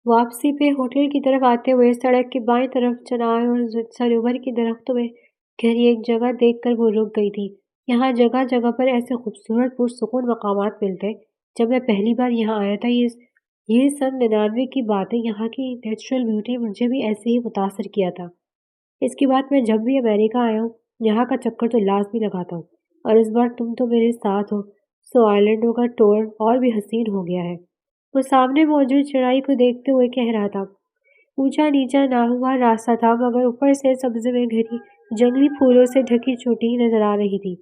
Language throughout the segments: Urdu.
واپسی پہ ہوٹل کی طرف آتے ہوئے سڑک کی بائیں طرف چنار اور سنوبر کی درختوں میں گھری ایک جگہ دیکھ کر وہ رک گئی تھی۔ یہاں جگہ جگہ پر ایسے خوبصورت پرسکون مقامات ملتے۔ جب میں پہلی بار یہاں آیا تھا یہ سن 99 کی باتیں، یہاں کی نیچرل بیوٹی مجھے بھی ایسے ہی متاثر کیا تھا۔ اس کے بعد میں جب بھی امریکہ آیا ہوں یہاں کا چکر تو لازمی لگاتا ہوں، اور اس بار تم تو میرے ساتھ ہو، سو آئلینڈوں کا ٹور اور بھی حسین ہو گیا ہے۔ وہ سامنے موجود چڑھائی کو دیکھتے ہوئے کہہ رہا تھا۔ اونچا نیچا ناہموار راستہ تھا، مگر اوپر سے سبزے میں گھری جنگلی پھولوں سے ڈھکی چوٹی نظر آ رہی تھی۔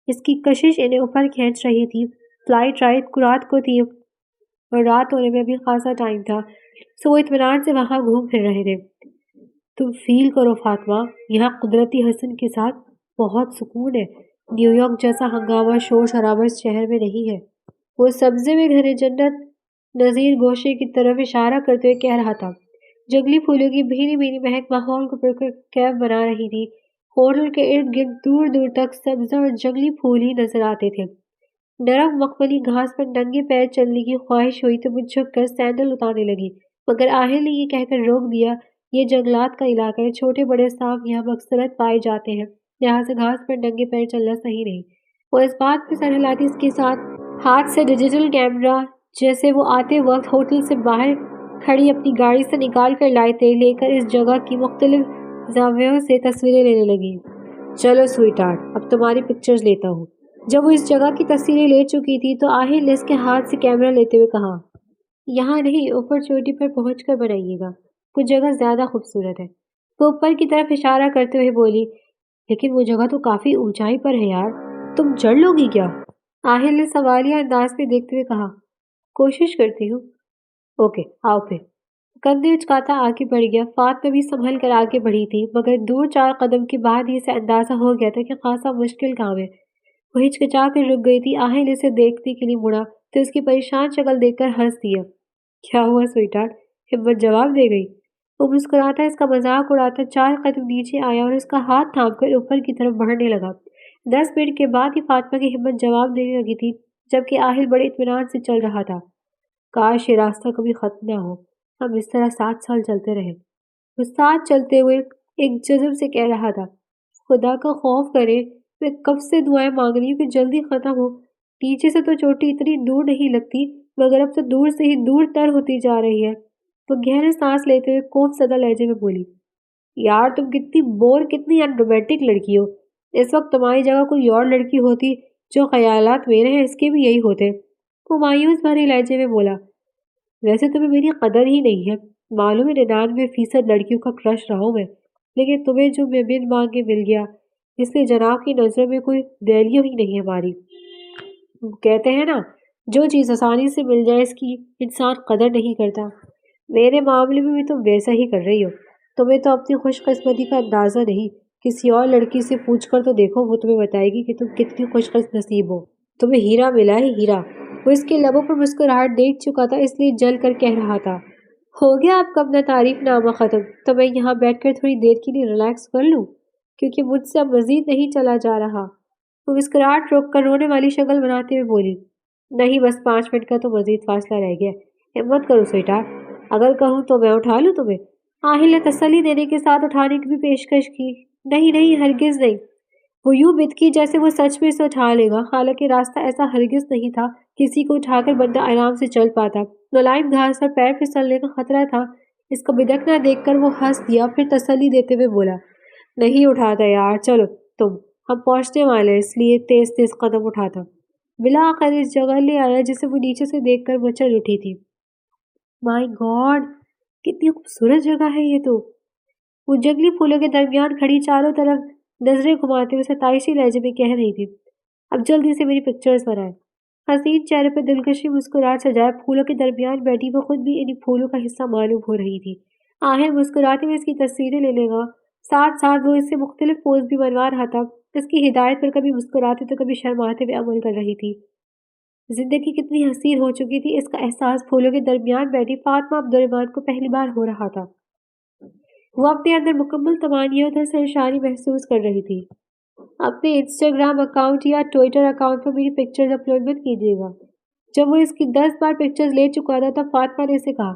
اس کی کشش انہیں اوپر کھینچ رہی تھی۔ فلائٹ رات کو تھی اور رات ہونے میں بھی خاصا ٹائم تھا، سو وہ اطمینان سے وہاں گھوم پھر رہے تھے۔ تم فیل کرو فاطمہ، یہاں قدرتی حسن کے ساتھ بہت سکون ہے۔ نیو یارک جیسا ہنگامہ شور شرابہ اس شہر میں نہیں ہے۔ وہ سبزے میں گھرے جنت نظیر گوشے کی طرف اشارہ کرتے ہوئے کہہ رہا تھا۔ جنگلی پھولوں کی بھینی بھینی مہک ماحول کو پرکیف بنا رہی تھی۔ ہوٹل کے ارد گرد دور دور تک سبزہ اور جنگلی پھول ہی نظر آتے تھے۔ نرم مخملی گھاس پر ننگے پیر چلنے کی خواہش ہوئی تو وہ جھک کر سینڈل اتارنے لگی، مگر آہل نے یہ کہہ کر روک دیا، یہ جنگلات کا علاقہ ہے، چھوٹے بڑے سانپ یہاں بکثرت پائے جاتے ہیں، لہٰذا گھاس پر ننگے پیر چلنا صحیح نہیں۔ وہ اس بات پہ سر ہلاتی اس کے ساتھ ہاتھ سے ڈیجیٹل کیمرہ جیسے وہ آتے وقت ہوٹل سے باہر کھڑی اپنی گاڑی سے نکال کر لائے تھے، لے کر اس جگہ کی مختلف زاویوں سے تصویریں لینے لگی۔ چلو سویٹ ہارٹ، اب تمہاری پکچرز لیتا ہوں۔ جب وہ اس جگہ کی تصویریں لے چکی تھی تو آہل نے اس کے ہاتھ سے کیمرہ لیتے ہوئے کہا، یہاں نہیں، اوپر چوٹی پر پہنچ کر بنائیے گا، وہ جگہ زیادہ خوبصورت ہے۔ وہ اوپر کی طرف اشارہ کرتے ہوئے بولی، لیکن وہ جگہ تو کافی اونچائی پر ہے یار، تم چڑھ لو گی کیا؟ آہل نے سوالیہ انداز میں دیکھتے ہوئے کہا، کوشش کرتی ہوں۔ اوکے، آؤ پھر۔ کندھے اچکاتا آگے بڑھ گیا۔ فاطمہ بھی سنبھل کر آگے بڑھی تھی، مگر دور 4 قدم کے بعد ہی اسے اندازہ ہو گیا تھا کہ خاصا مشکل کام ہے۔ وہ ہچکچا کر رک گئی تھی۔ آہل اسے دیکھنے کے لیے مڑا تو اس کی پریشان شکل دیکھ کر ہنس دیا۔ کیا ہوا سویٹ ہارٹ؟ ہمت جواب دے گئی۔ وہ مسکراتا اس کا مذاق اڑاتا 4 قدم نیچے آیا اور اس کا ہاتھ تھام کر اوپر کی طرف بڑھنے لگا۔ 10 منٹ کے بعد ہی فاطمہ کی ہمت جواب دینے لگی تھی، جبکہ آہل بڑے اطمینان سے چل رہا تھا۔ کاش یہ راستہ کبھی ختم نہ ہو، ہم اس طرح 7 سال چلتے رہے۔ وہ ساتھ چلتے ہوئے ایک جذب سے کہہ رہا تھا، خدا کا خوف کرے، میں کب سے دعائیں مانگ رہی ہوں کہ جلدی ختم ہو۔ نیچے سے تو چوٹی اتنی دور نہیں لگتی، مگر اب تو دور سے ہی دور تر ہوتی جا رہی ہے۔ وہ گہرے سانس لیتے ہوئے کوف زدہ لہجے میں بولی، یار تم کتنی کتنی انرومانٹک لڑکی ہو۔ اس وقت تمہاری جگہ کوئی اور لڑکی ہوتی، جو خیالات میرے ہیں اس کے بھی یہی ہوتے۔ وہ مایوس بھرے لہجے میں بولا، ویسے تمہیں میری قدر ہی نہیں ہے، معلوم ہے 99% لڑکیوں کا کرش رہا ہوں میں، لیکن تمہیں جو میں بن مانگے مل گیا، اس لیے جناب کی نظروں میں کوئی ویلیو ہی نہیں ہماری۔ کہتے ہیں نا، جو چیز آسانی سے مل جائے اس کی انسان قدر نہیں کرتا۔ میرے معاملے میں بھی تم ویسا ہی کر رہی ہو۔ تمہیں تو اپنی خوش قسمتی کا اندازہ نہیں، کسی اور لڑکی سے پوچھ کر تو دیکھو، وہ تمہیں بتائے گی کہ تم کتنی خوش نصیب ہو۔ تمہیں ہیرا ملا ہے، ہیرا۔ وہ اس کے لبوں پر مسکراہٹ دیکھ چکا تھا، اس لیے جل کر کہہ رہا تھا، ہو گیا آپ کا اپنا تعریف نامہ ختم؟ تو میں یہاں بیٹھ کر تھوڑی دیر کے لیے ریلیکس کر لوں، کیونکہ مجھ سے اب مزید نہیں چلا جا رہا۔ وہ مسکراہٹ روک کر رونے والی شکل بناتے ہوئے بولی، نہیں، بس 5 منٹ کا تو مزید فاصلہ رہ گیا، ہمت کرو سویٹا، اگر کہوں تو میں اٹھا لوں تمہیں۔ آہل نے تسلی دینے کے ساتھ اٹھانے کی بھی پیشکش کی۔ نہیں نہیں، ہرگز نہیں۔ وہ یوں بتکی جیسے وہ سچ میں اسے اٹھا لے گا، حالانکہ راستہ ایسا ہرگز نہیں تھا، کسی کو اٹھا کر بندہ آرام سے چل پاتا۔ ملائم گھاس پر پیر پھسلنے کا خطرہ تھا۔ اس کو بدکنا دیکھ کر وہ ہنس دیا، پھر تسلی دیتے ہوئے بولا، نہیں اٹھاتا یار، چلو تم، ہم پہنچنے والے، اس لیے تیز تیز قدم اٹھاتا۔ بلاخر اس جگہ لے آیا جسے وہ نیچے سے دیکھ کر مچل اٹھی تھی۔ مائی گاڈ، کتنی خوبصورت جگہ ہے یہ تو۔ وہ جنگلی پھولوں کے درمیان کھڑی چاروں طرف نظریں گھماتے ہوئے ستائشی لہجے میں کہہ رہی تھی، اب جلدی سے میری پکچرز بنائیں۔ حسین چہرے پر دلکشی مسکراہٹ سجائے پھولوں کے درمیان بیٹھی وہ خود بھی انہی پھولوں کا حصہ معلوم ہو رہی تھی۔ آہل مسکراتے ہوئے اس کی تصویریں لینے گا، ساتھ ساتھ وہ اس سے مختلف پوز بھی بنوا رہا تھا۔ اس کی ہدایت پر کبھی مسکراتے تو کبھی شرماتے ہوئے عمل کر رہی تھی۔ زندگی کتنی حسین ہو چکی تھی، اس کا احساس پھولوں کے درمیان بیٹھی فاطمہ عبدالرحمن کو پہلی بار ہو رہا تھا۔ وہ اپنے اندر مکمل طمانینت اور سرشاری محسوس کر رہی تھی۔ اپنے انسٹاگرام اکاؤنٹ یا ٹویٹر اکاؤنٹ پر میری پکچرز اپلوڈ مت کیجیے گا۔ جب وہ اس کی 10 بار پکچرز لے چکا تھا تب فاطمہ نے اسے کہا،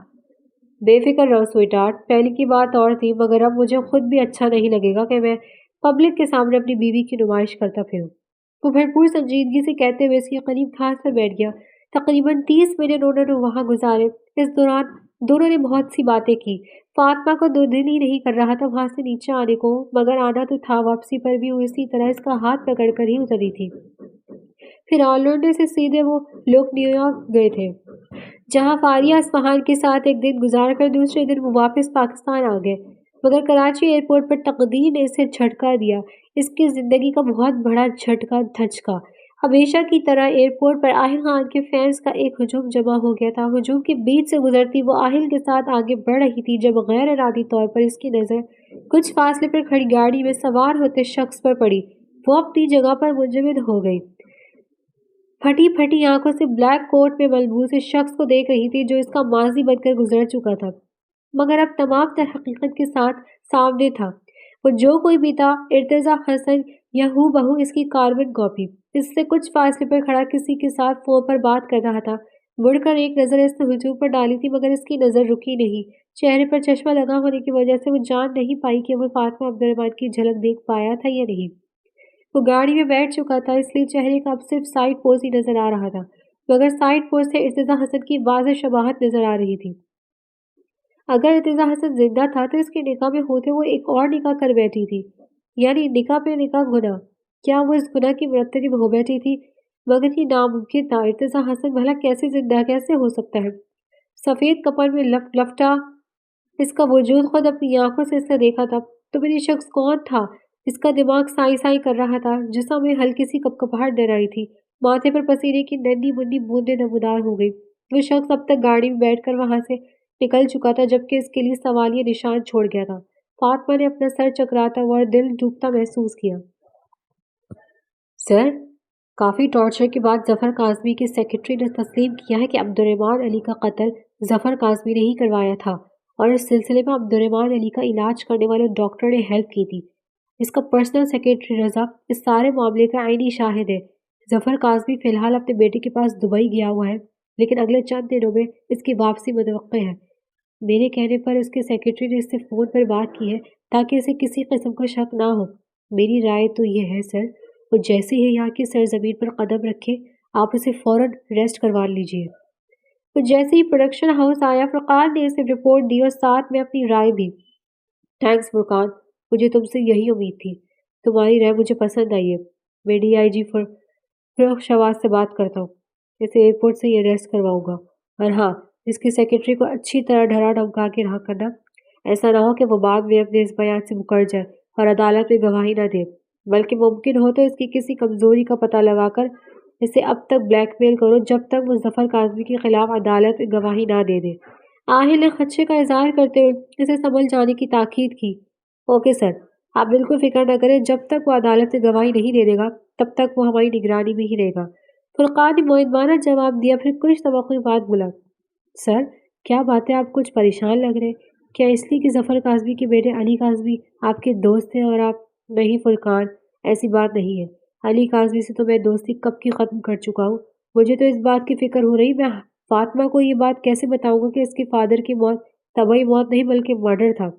بے فکر رہو سویٹ ہارٹ، پہلے کی بات اور تھی، مگر اب مجھے خود بھی اچھا نہیں لگے گا کہ میں پبلک کے سامنے اپنی بیوی کی نمائش کرتا پھروں۔ وہ بھرپور سنجیدگی سے کہتے ہوئے اس کے قریب گھاس پر بیٹھ گیا۔ تقریباً 30 منٹ انہوں نے وہاں گزارے۔ اس دوران دونوں نے بہت سی باتیں کی۔ فاطمہ کو دل ہی نہیں کر رہا تھا وہاں سے نیچے آنے کو، مگر آنا تو تھا، واپسی پر بھی وہ اسی طرح اس کا ہاتھ پکڑ کر ہی اتری تھی۔ پھر آرلینڈو سے سیدھے وہ لوگ نیو یارک گئے تھے، جہاں فاریہ اصفہان کے ساتھ ایک دن گزار کر دوسرے دن وہ واپس پاکستان آ گئے۔ مگر کراچی ایئرپورٹ پر تقدیر نے اسے جھٹکا دیا، اس کی زندگی کا بہت بڑا جھٹکا دھچکا۔ ہمیشہ کی طرح ایئرپورٹ پر آہل خان کے فینس کا ایک ہجوم جمع ہو گیا تھا۔ ہجوم کے بیچ سے گزرتی وہ آہل کے ساتھ آگے بڑھ رہی تھی جب غیر ارادی طور پر اس کی نظر کچھ فاصلے پر کھڑی گاڑی میں سوار ہوتے شخص پر پڑی۔ وہ اپنی جگہ پر منجمد ہو گئی، پھٹی پھٹی آنکھوں سے بلیک کوٹ میں ملبوس اس شخص کو دیکھ رہی تھی جو اس کا ماضی بن کر گزر چکا تھا، مگر اب تمام تر حقیقت کے ساتھ سامنے تھا۔ وہ جو کوئی بھی تھا، ارتضیٰ حسن یا ہو بہو اس کی کاربن کاپی، اس سے کچھ فاصلے پر کھڑا کسی کے ساتھ فون پر بات کر رہا تھا۔ مڑ کر ایک نظر اس نے ہجوم پر ڈالی تھی، مگر اس کی نظر رکی نہیں۔ چہرے پر چشمہ لگا ہونے کی وجہ سے وہ جان نہیں پائی کہ وہ فاطمہ عبد الرحمن کی جھلک دیکھ پایا تھا یا نہیں۔ وہ گاڑی میں بیٹھ چکا تھا، اس لیے چہرے کا اب صرف سائڈ پوز ہی نظر آ رہا تھا، مگر سائڈ پوز سے ارتضیٰ حسن کی واضح شباہت نظر آ رہی تھی۔ اگر ارتضیٰ حسن زندہ تھا تو اس کے نکاح میں ہوتے وہ ایک اور نکاح کر بیٹھی تھی، یعنی نکاح پہ نکاح گناہ۔ کیا وہ اس گناہ کی مرتکب ہو بیٹھی تھی؟ مگر یہ ناممکن تھا۔ ارتضیٰ حسن بھلا کیسے زندہ کیسے ہو سکتا ہے؟ سفید کپڑ میں لپٹا اس کا وجود خود اپنی آنکھوں سے اس نے دیکھا تھا۔ تو پھر یہ شخص کون تھا؟ اس کا دماغ سائی سائی کر رہا تھا، جسم میں ہلکی سی کپکپاہٹ ڈر رہی تھی، ماتھے پر پسینے کی ننھی منھی بوندیں نمودار ہو گئی۔ وہ شخص اب تک گاڑی میں بیٹھ کر وہاں سے نکل چکا تھا، جبکہ اس کے لیے سوالیہ نشان چھوڑ گیا تھا۔ فاطمہ نے اپنا سر چکراتا ہوا اور دل ڈوبتا محسوس کیا۔ سر، کافی ٹارچر کے بعد ظفر کاظمی کے سیکرٹری نے تسلیم کیا ہے کہ عبد الرحمن علی کا قتل ظفر کاظمی نے ہی کروایا تھا، اور اس سلسلے میں عبد الرحمن علی کا علاج کرنے والے ڈاکٹر نے ہیلپ کی تھی۔ اس کا پرسنل سیکرٹری رضا اس سارے معاملے کا عینی شاہد ہے۔ ظفر کاظمی فی الحال اپنے بیٹے کے پاس دبئی گیا ہوا ہے، لیکن اگلے چند دنوں میں اس کی واپسی متوقع ہے۔ میرے کہنے پر اس کے سیکرٹری نے اس سے فون پر بات کی ہے تاکہ اسے کسی قسم کا شک نہ ہو۔ میری رائے تو یہ ہے سر، وہ جیسے ہی یہاں کی سرزمین پر قدم رکھے آپ اسے فوراً ریسٹ کروا لیجیے۔ وہ جیسے ہی پروڈکشن ہاؤس آیا، فرقان نے اسے رپورٹ دی اور ساتھ میں اپنی رائے دی۔ تھینکس فرقان، مجھے تم سے یہی امید تھی، تمہاری رائے مجھے پسند آئی ہے۔ میں ڈی آئی جی فروخ شواز سے بات کرتا ہوں، اسے ایئرپورٹ سے یہ ریسٹ کرواؤں گا، اور ہاں، اس کی سیکرٹری کو اچھی طرح ڈرا دھمکا کے رہا کرنا، ایسا نہ ہو کہ وہ بعد میں اپنے اس بیان سے مکر جائے اور عدالت میں گواہی نہ دے، بلکہ ممکن ہو تو اس کی کسی کمزوری کا پتہ لگا کر اسے اب تک بلیک میل کرو جب تک وہ ظفر کاظمی کے خلاف عدالت میں گواہی نہ دے دے۔ آہل نے خدشے کا اظہار کرتے ہوئے اسے سنبھل جانے کی تاکید کی۔ اوکے سر، آپ بالکل فکر نہ کریں، جب تک وہ عدالت میں گواہی نہیں دے دے گا تب تک وہ ہماری نگرانی میں ہی رہے گا۔ فرقان نے معتمدانہ جواب دیا، پھر کچھ توقع بعد بولا، سر کیا بات ہے، آپ کچھ پریشان لگ رہے؟ کیا اس لیے کہ ظفر کاظمی کے بیٹے علی کاظمی آپ کے دوست ہیں اور آپ؟ نہیں فرقان، ایسی بات نہیں ہے، علی کاظمی سے تو میں دوستی کب کی ختم کر چکا ہوں۔ مجھے تو اس بات کی فکر ہو رہی میں فاطمہ کو یہ بات کیسے بتاؤں گا کہ اس کے فادر کی موت طبعی موت نہیں بلکہ مرڈر تھا۔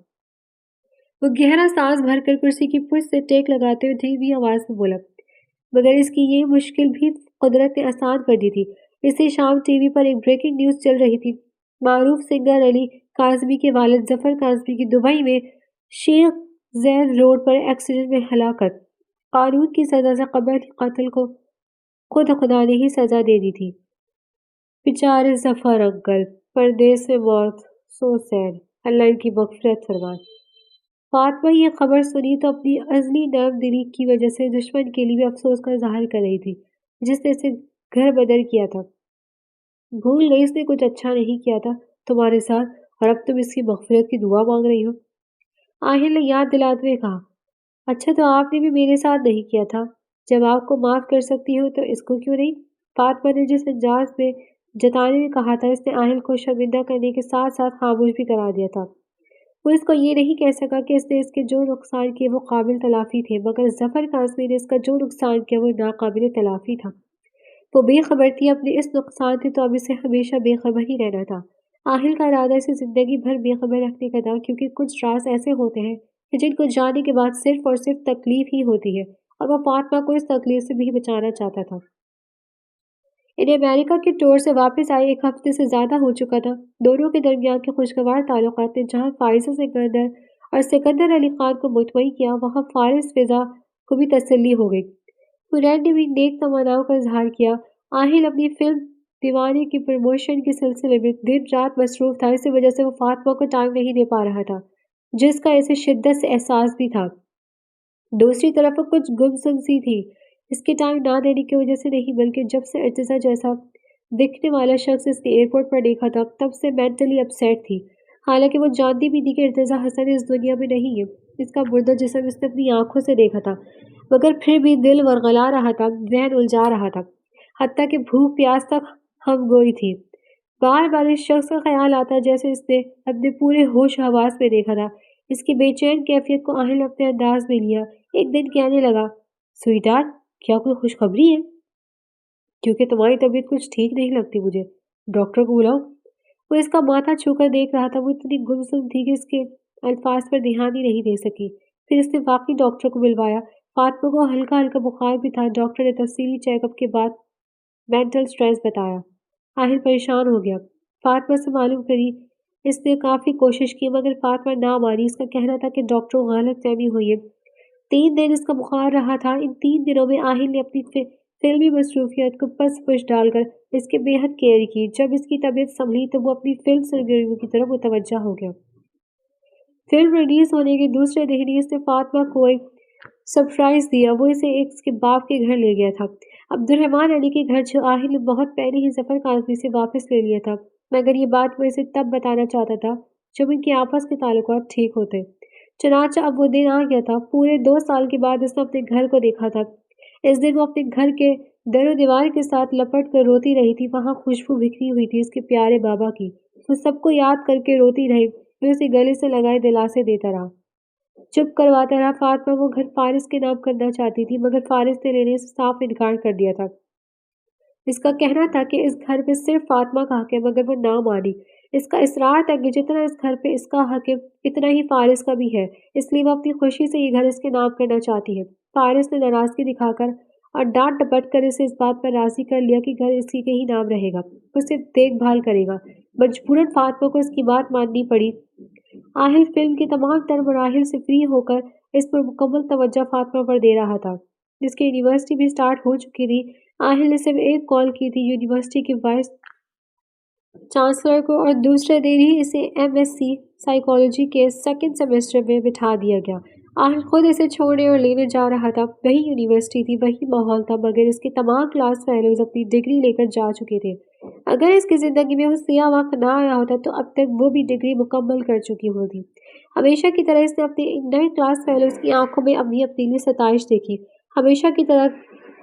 وہ گہرا سانس بھر کر کرسی کی پشت سے ٹیک لگاتے ہوئے دھیمی آواز میں بولا، مگر اس کی یہ مشکل بھی قدرت نے آسان کر دی تھی۔ اسی شام ٹی وی پر ایک بریکنگ نیوز چل رہی تھی، معروف سنگر علی کاظمی کے والد ظفر کاظمی کی دبئی میں شیخ زید روڈ پر ایکسیڈنٹ میں ہلاکت۔ قانون کی سزا سے قبل قتل کو خود خدا نے ہی سزا دے دی تھی۔ بیچارے ظفر انکل، پردیس میں موت، سو سیڈ، اللہ ان کی مغفرت فرمائے۔ فاطمہ یہ خبر سنی تو اپنی ازلی نرم دلی کی وجہ سے دشمن کے لیے افسوس کا اظہار کر رہی تھی جس نے اسے گھر بدر کیا تھا۔ بھول گئی اس نے کچھ اچھا نہیں کیا تھا تمہارے ساتھ، اور اب تم اس کی مغفرت کی دعا مانگ رہی ہو۔ آہل نے یاد دلاتے ہوئے کہا، اچھا تو آپ نے بھی میرے ساتھ نہیں کیا تھا، جب آپ کو معاف کر سکتی ہو تو اس کو کیوں نہیں؟ فاطمہ نے جس انداز میں جتانے میں کہا تھا، اس نے آہل کو شرمندہ کرنے کے ساتھ ساتھ خاموش بھی کرا دیا تھا۔ وہ اس کو یہ نہیں کہہ سکا کہ اس نے اس کے جو نقصان کیے وہ قابل تلافی تھے، مگر ظفر کاظمی نے اس کا جو نقصان کیا وہ ناقابل تلافی تھا۔ وہ بے خبر تھی، اپنے اس نقصان سے تو اب اسے ہمیشہ بے خبر ہی رہنا تھا۔ آہل کا ارادہ اسے زندگی بھر بے خبر رکھنے کا تھا، کیونکہ کچھ راز ایسے ہوتے ہیں کہ جن کو جاننے کے بعد صرف اور صرف تکلیف ہی ہوتی ہے، اور وہ فاطمہ کو اس تکلیف سے بھی بچانا چاہتا تھا۔ انہیں امریکہ کے ٹور سے واپس آئے 1 ہفتے سے زیادہ ہو چکا تھا۔ دونوں کے درمیان کے خوشگوار تعلقات نے جہاں فائزہ سکندر اور سکندر علی خان کو مطمئن کیا، وہاں فارس فضا کو بھی تسلی ہو گئی۔ حنین نے بھی نیک تمناؤں کا اظہار کیا۔ آہل اپنی فلم دیوانے کی پروموشن کے سلسلے میں دن رات مصروف تھا، اسی وجہ سے وہ فاطمہ کو ٹائم نہیں دے پا رہا تھا، جس کا اسے شدت سے احساس بھی تھا۔ دوسری طرف وہ کچھ گمسم سی تھی، اس کے ٹائم نہ دینے کی وجہ سے نہیں، بلکہ جب سے ارتضیٰ جیسا دکھنے والا شخص اس نے ایئرپورٹ پر دیکھا تھا تب سے مینٹلی اپسیٹ تھی۔ حالانکہ وہ جانتی بھی تھی کہ ارتضیٰ حسن اس دنیا میں نہیں ہے، اس کا مردہ جسم اس نے اپنی آنکھوں سے دیکھا تھا، مگر پھر بھی دل ورغلا رہا تھا، ذہن الجھا رہا تھا، حتیٰ کہ بھوک پیاس تک ہم گوئی تھی۔ بار بار اس شخص کا خیال آتا جیسے اس نے اپنے پورے ہوش و حواس میں دیکھا تھا۔ اس کی بے چین کیفیت کو آہل نے اپنے انداز میں لیا۔ ایک دن کہنے لگا، سویٹ ہارٹ، کیا کوئی خوشخبری ہے؟ کیونکہ تمہاری طبیعت کچھ ٹھیک نہیں لگتی مجھے، ڈاکٹر کو بلاؤ؟ وہ اس کا ماتھا چھو کر دیکھ رہا تھا، وہ اتنی گمسم تھی کہ اس کے الفاظ پر دھیان ہی نہیں دے سکی۔ پھر اس نے واقعی ڈاکٹر کو بلوایا۔ فاطمہ کو ہلکا ہلکا بخار بھی تھا۔ ڈاکٹر نے تفصیلی چیک اپ کے بعد مینٹل سٹریس بتایا۔ آہل پریشان ہو گیا۔ فاطمہ سے معلوم کری، اس نے کافی کوشش کی مگر فاطمہ نہ مانی۔ اس کا کہنا تھا کہ ڈاکٹر کو غلط فہمی ہوئی ہے۔ 3 دن اس کا بخار رہا تھا۔ ان 3 دنوں میں آہل نے اپنی فلمی مصروفیات کو پس پش ڈال کر اس کی بے حد کیئر کی۔ جب اس کی طبیعت سنبھلی تو وہ اپنی فلم سرگرمیوں کی طرف متوجہ ہو گیا۔ فلم ریلیز ہونے کے دوسرے دن ہی اس نے فاطمہ کو ایک سرپرائز دیا۔ وہ اسے اس کے باپ کے گھر لے گیا تھا، عبدالرحمن علی کے گھر، جو آہل نے بہت پہلے ہی ظفر کاظمی سے واپس لے لیا تھا، مگر یہ بات وہ اسے تب بتانا چاہتا تھا جب ان کے آپس کے تعلقات ٹھیک ہوتے۔ چنانچہ اب وہ دن آ گیا تھا۔ پورے 2 سال کے بعد اس نے اپنے گھر کو دیکھا تھا۔ اس دن وہ اپنے گھر کے در و دیوار کے ساتھ لپٹ کر روتی رہی تھی۔ وہاں خوشبو بکھری ہوئی تھی اس کے پیارے بابا کی۔ وہ سب کو یاد کر کے روتی رہی۔ وہ اسے گلے سے لگائے دلاسے دیتا رہا، چپ کرواتا رہا۔ فاطمہ وہ گھر فارس کے نام کرنا چاہتی تھی، مگر فارس نے لینے سے صاف انکار کر دیا تھا۔ اس کا کہنا تھا کہ اس گھر پہ صرف فاطمہ کا حق ہے، مگر وہ نہ مانی۔ اس کا اصرار تھا کہ جتنا اس گھر پہ اس کا حق ہے اتنا ہی فارس کا بھی ہے، اس لیے وہ اپنی خوشی سے یہ گھر اس کے نام کرنا چاہتی ہے۔ فارس نے ناراضگی دکھا کر اور ڈانٹ ڈپٹ کر اسے اس بات پر راضی کر لیا کہ گھر اسی کے ہی نام رہے گا، وہ صرف دیکھ بھال کرے گا۔ مجبوراً فاطمہ کو اس کی بات ماننی پڑی۔ آہل فلم کے تمام تر مراحل سے فری ہو کر اس پر مکمل توجہ فاطمہ پر دے رہا تھا۔ جس کی یونیورسٹی بھی سٹارٹ ہو چکی تھی۔ آہل نے صرف ایک کال کی تھی یونیورسٹی کے وائس چانسلر کو، اور دوسرے دن ہی اسے MSc سائیکالوجی کے 2nd سیمسٹر میں بٹھا دیا گیا۔ آہل خود اسے چھوڑنے اور لینے جا رہا تھا۔ وہی یونیورسٹی تھی، وہی ماحول تھا، مگر اس کے تمام کلاس فیلوز اپنی ڈگری لے کر جا چکے تھے۔ اگر اس کی زندگی میں وہ سیاہ وقت نہ آیا ہوتا تو اب تک وہ بھی ڈگری مکمل کر چکی ہوتی۔ ہمیشہ کی طرح اس نے اپنے نئے کلاس فیلوز کی آنکھوں میں اپنی اپنیلی ستائش دیکھی۔ ہمیشہ کی طرح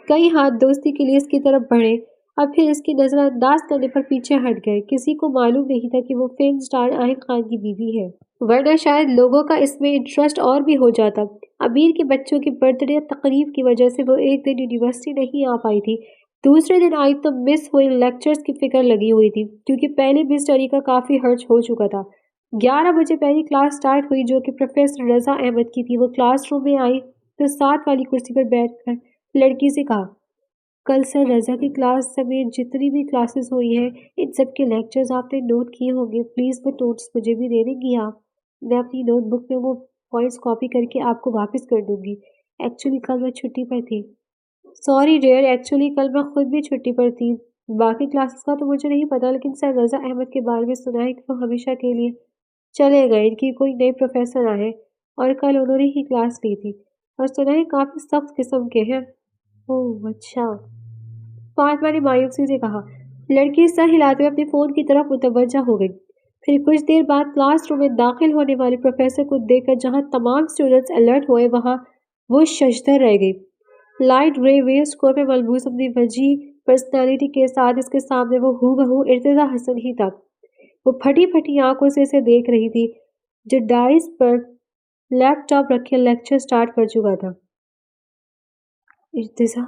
کئی ہاتھ دوستی کے لیے اس کی طرف بڑھے اور پھر اس کی نظر انداز کرنے پر پیچھے ہٹ گئے۔ کسی کو معلوم نہیں تھا کہ وہ فلم سٹار آہل خان کی بیوی ہے، ورنہ شاید لوگوں کا اس میں انٹرسٹ اور بھی ہو جاتا۔ امیر کے بچوں کی برتھ ڈے تقریب کی وجہ سے وہ ایک دن یونیورسٹی نہیں آ پائی تھی۔ دوسرے دن آئی تو مس ہوئے لیکچرز کی فکر لگی ہوئی تھی، کیونکہ پہلے مس ٹری کا کافی خرچ ہو چکا تھا۔ 11 بجے پہلی کلاس سٹارٹ ہوئی، جو کہ پروفیسر رضا احمد کی تھی۔ وہ کلاس روم میں آئی تو ساتھ والی کرسی پر بیٹھ کر لڑکی سے کہا، کل سر رضا کی کلاس سمیت جتنی بھی کلاسز ہوئی ہیں ان سب کے لیکچرز آپ نے نوٹ کیے ہوں گے، پلیز وہ نوٹس مجھے بھی دے دیں گی آپ؟ میں اپنی نوٹ بک میں وہ پوائنٹس کاپی کر کے آپ کو واپس کر دوں گی۔ ایکچولی کل میں چھٹی پر تھی۔ سوری ڈیئر، ایکچولی کل میں خود بھی چھٹی پر تھی۔ باقی کلاسز کا تو مجھے نہیں پتا، لیکن سر رضا احمد کے بارے میں سنا ہے کہ وہ ہمیشہ کے لیے چلے گئے، ان کی کوئی نئے پروفیسر آئے اور کل انہوں نے ہی کلاس لی تھی، اور سنا ہے کافی سخت قسم کے ہیں۔ اوہ اچھا، فاطمہ نے مایوسی سے کہا۔ لڑکی سر ہلاتے ہوئے اپنے فون کی طرف متوجہ ہو گئی۔ پھر کچھ دیر بعد کلاس روم میں داخل ہونے والے پروفیسر کو دیکھ کر جہاں تمام اسٹوڈنٹس الرٹ ہوئے وہاں وہ ششدر رہ گئی۔ لائٹ گرے ویسٹ کوٹ میں ملبوس اپنی وجیح پرسنالٹی کے ساتھ اس کے سامنے وہ ہو بہو ارتضیٰ حسن ہی تھا۔ وہ پھٹی پھٹی آنکھوں سے اسے دیکھ رہی تھی، جو ڈائس پر لیپ ٹاپ رکھے لیکچر سٹارٹ کر چکا تھا۔ ارتضیٰ،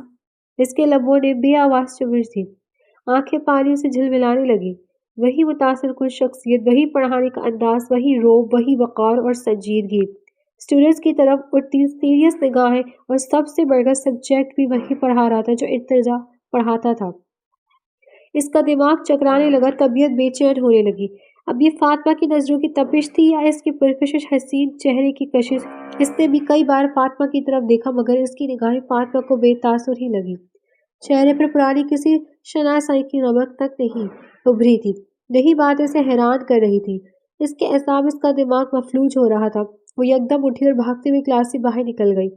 اس کے لبوں نے بے آواز چمچ دی۔ آنکھیں پانی سے جھلملانے لگی۔ وہی متاثر کن شخصیت، وہی پڑھانے کا انداز، وہی روب، وہی وقار اور سنجیدگی۔ اسٹوڈنٹس کی طرف اٹھتی سیریس نگاہیں اور سب سے بڑھ کر سبجیکٹ بھی وہی پڑھا رہا تھا جو ارتضیٰ پڑھاتا تھا۔ اس کا دماغ چکرانے لگا، طبیعت بے چین ہونے لگی۔ اب یہ فاطمہ کی نظروں کی تپش تھی یا اس کی پرکشش حسین چہرے کی کشش؟ اس نے بھی کئی بار فاطمہ کی طرف دیکھا مگر اس کی نگاہیں فاطمہ کو بے تاثر ہی لگی۔ چہرے پر پرانی کسی شناسائی کی رمق تک نہیں ابھری تھی۔ یہی بات اسے حیران کر رہی تھی۔ اس کے اعصاب، اس کا دماغ مفلوج ہو رہا تھا۔ وہ یکدم اٹھی اور بھاگتے ہوئے کلاس سے باہر نکل گئی۔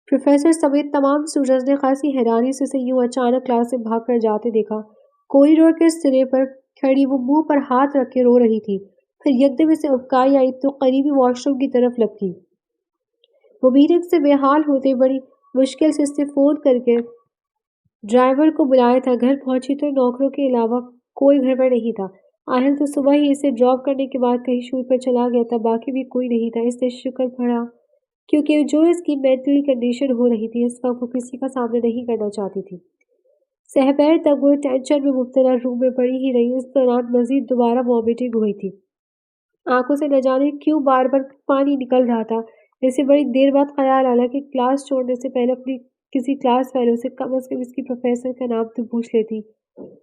پروفیسر سمیت تمام اسٹوڈنٹس نے خاصی حیرانی سے اسے یوں اچانک کلاس سے بھاگ کر جاتے دیکھا۔ کوریڈور کے سرے پر کھڑی وہ منہ پر ہاتھ رکھ کے رو رہی تھی، پھر یکدم اسے ابکائی آئی تو قریبی واش روم کی طرف لپکی۔ وہ میٹنگ سے بے حال ہوتے بڑی مشکل سے اس نے فون کر کے ڈرائیور کو بلایا تھا۔ گھر پہنچی تو نوکروں کے علاوہ کوئی گھر پر نہیں تھا۔ آہل تو صبح ہی اسے ڈراپ کرنے کے بعد کہیں شور پر چلا گیا تھا، باقی بھی کوئی نہیں تھا۔ اس نے شکر پڑھا کیونکہ جو اس کی مینٹلی کنڈیشن ہو رہی تھی، اس وقت وہ کسی کا سامنا نہیں کرنا چاہتی تھی۔ سحبیر تک وہ ٹینشن میں مبتلا روم میں پڑی ہی رہی۔ اس دوران مزید دوبارہ وامٹنگ ہوئی تھی۔ آنکھوں سے نہ جانے کیوں بار بار پانی نکل رہا تھا۔ اسے بڑی دیر بعد خیال آیا کہ کلاس چھوڑنے سے پہلے اپنی کسی کلاس فیلو سے کم از کم اس کی پروفیسر کا نام تو پوچھ لیتی۔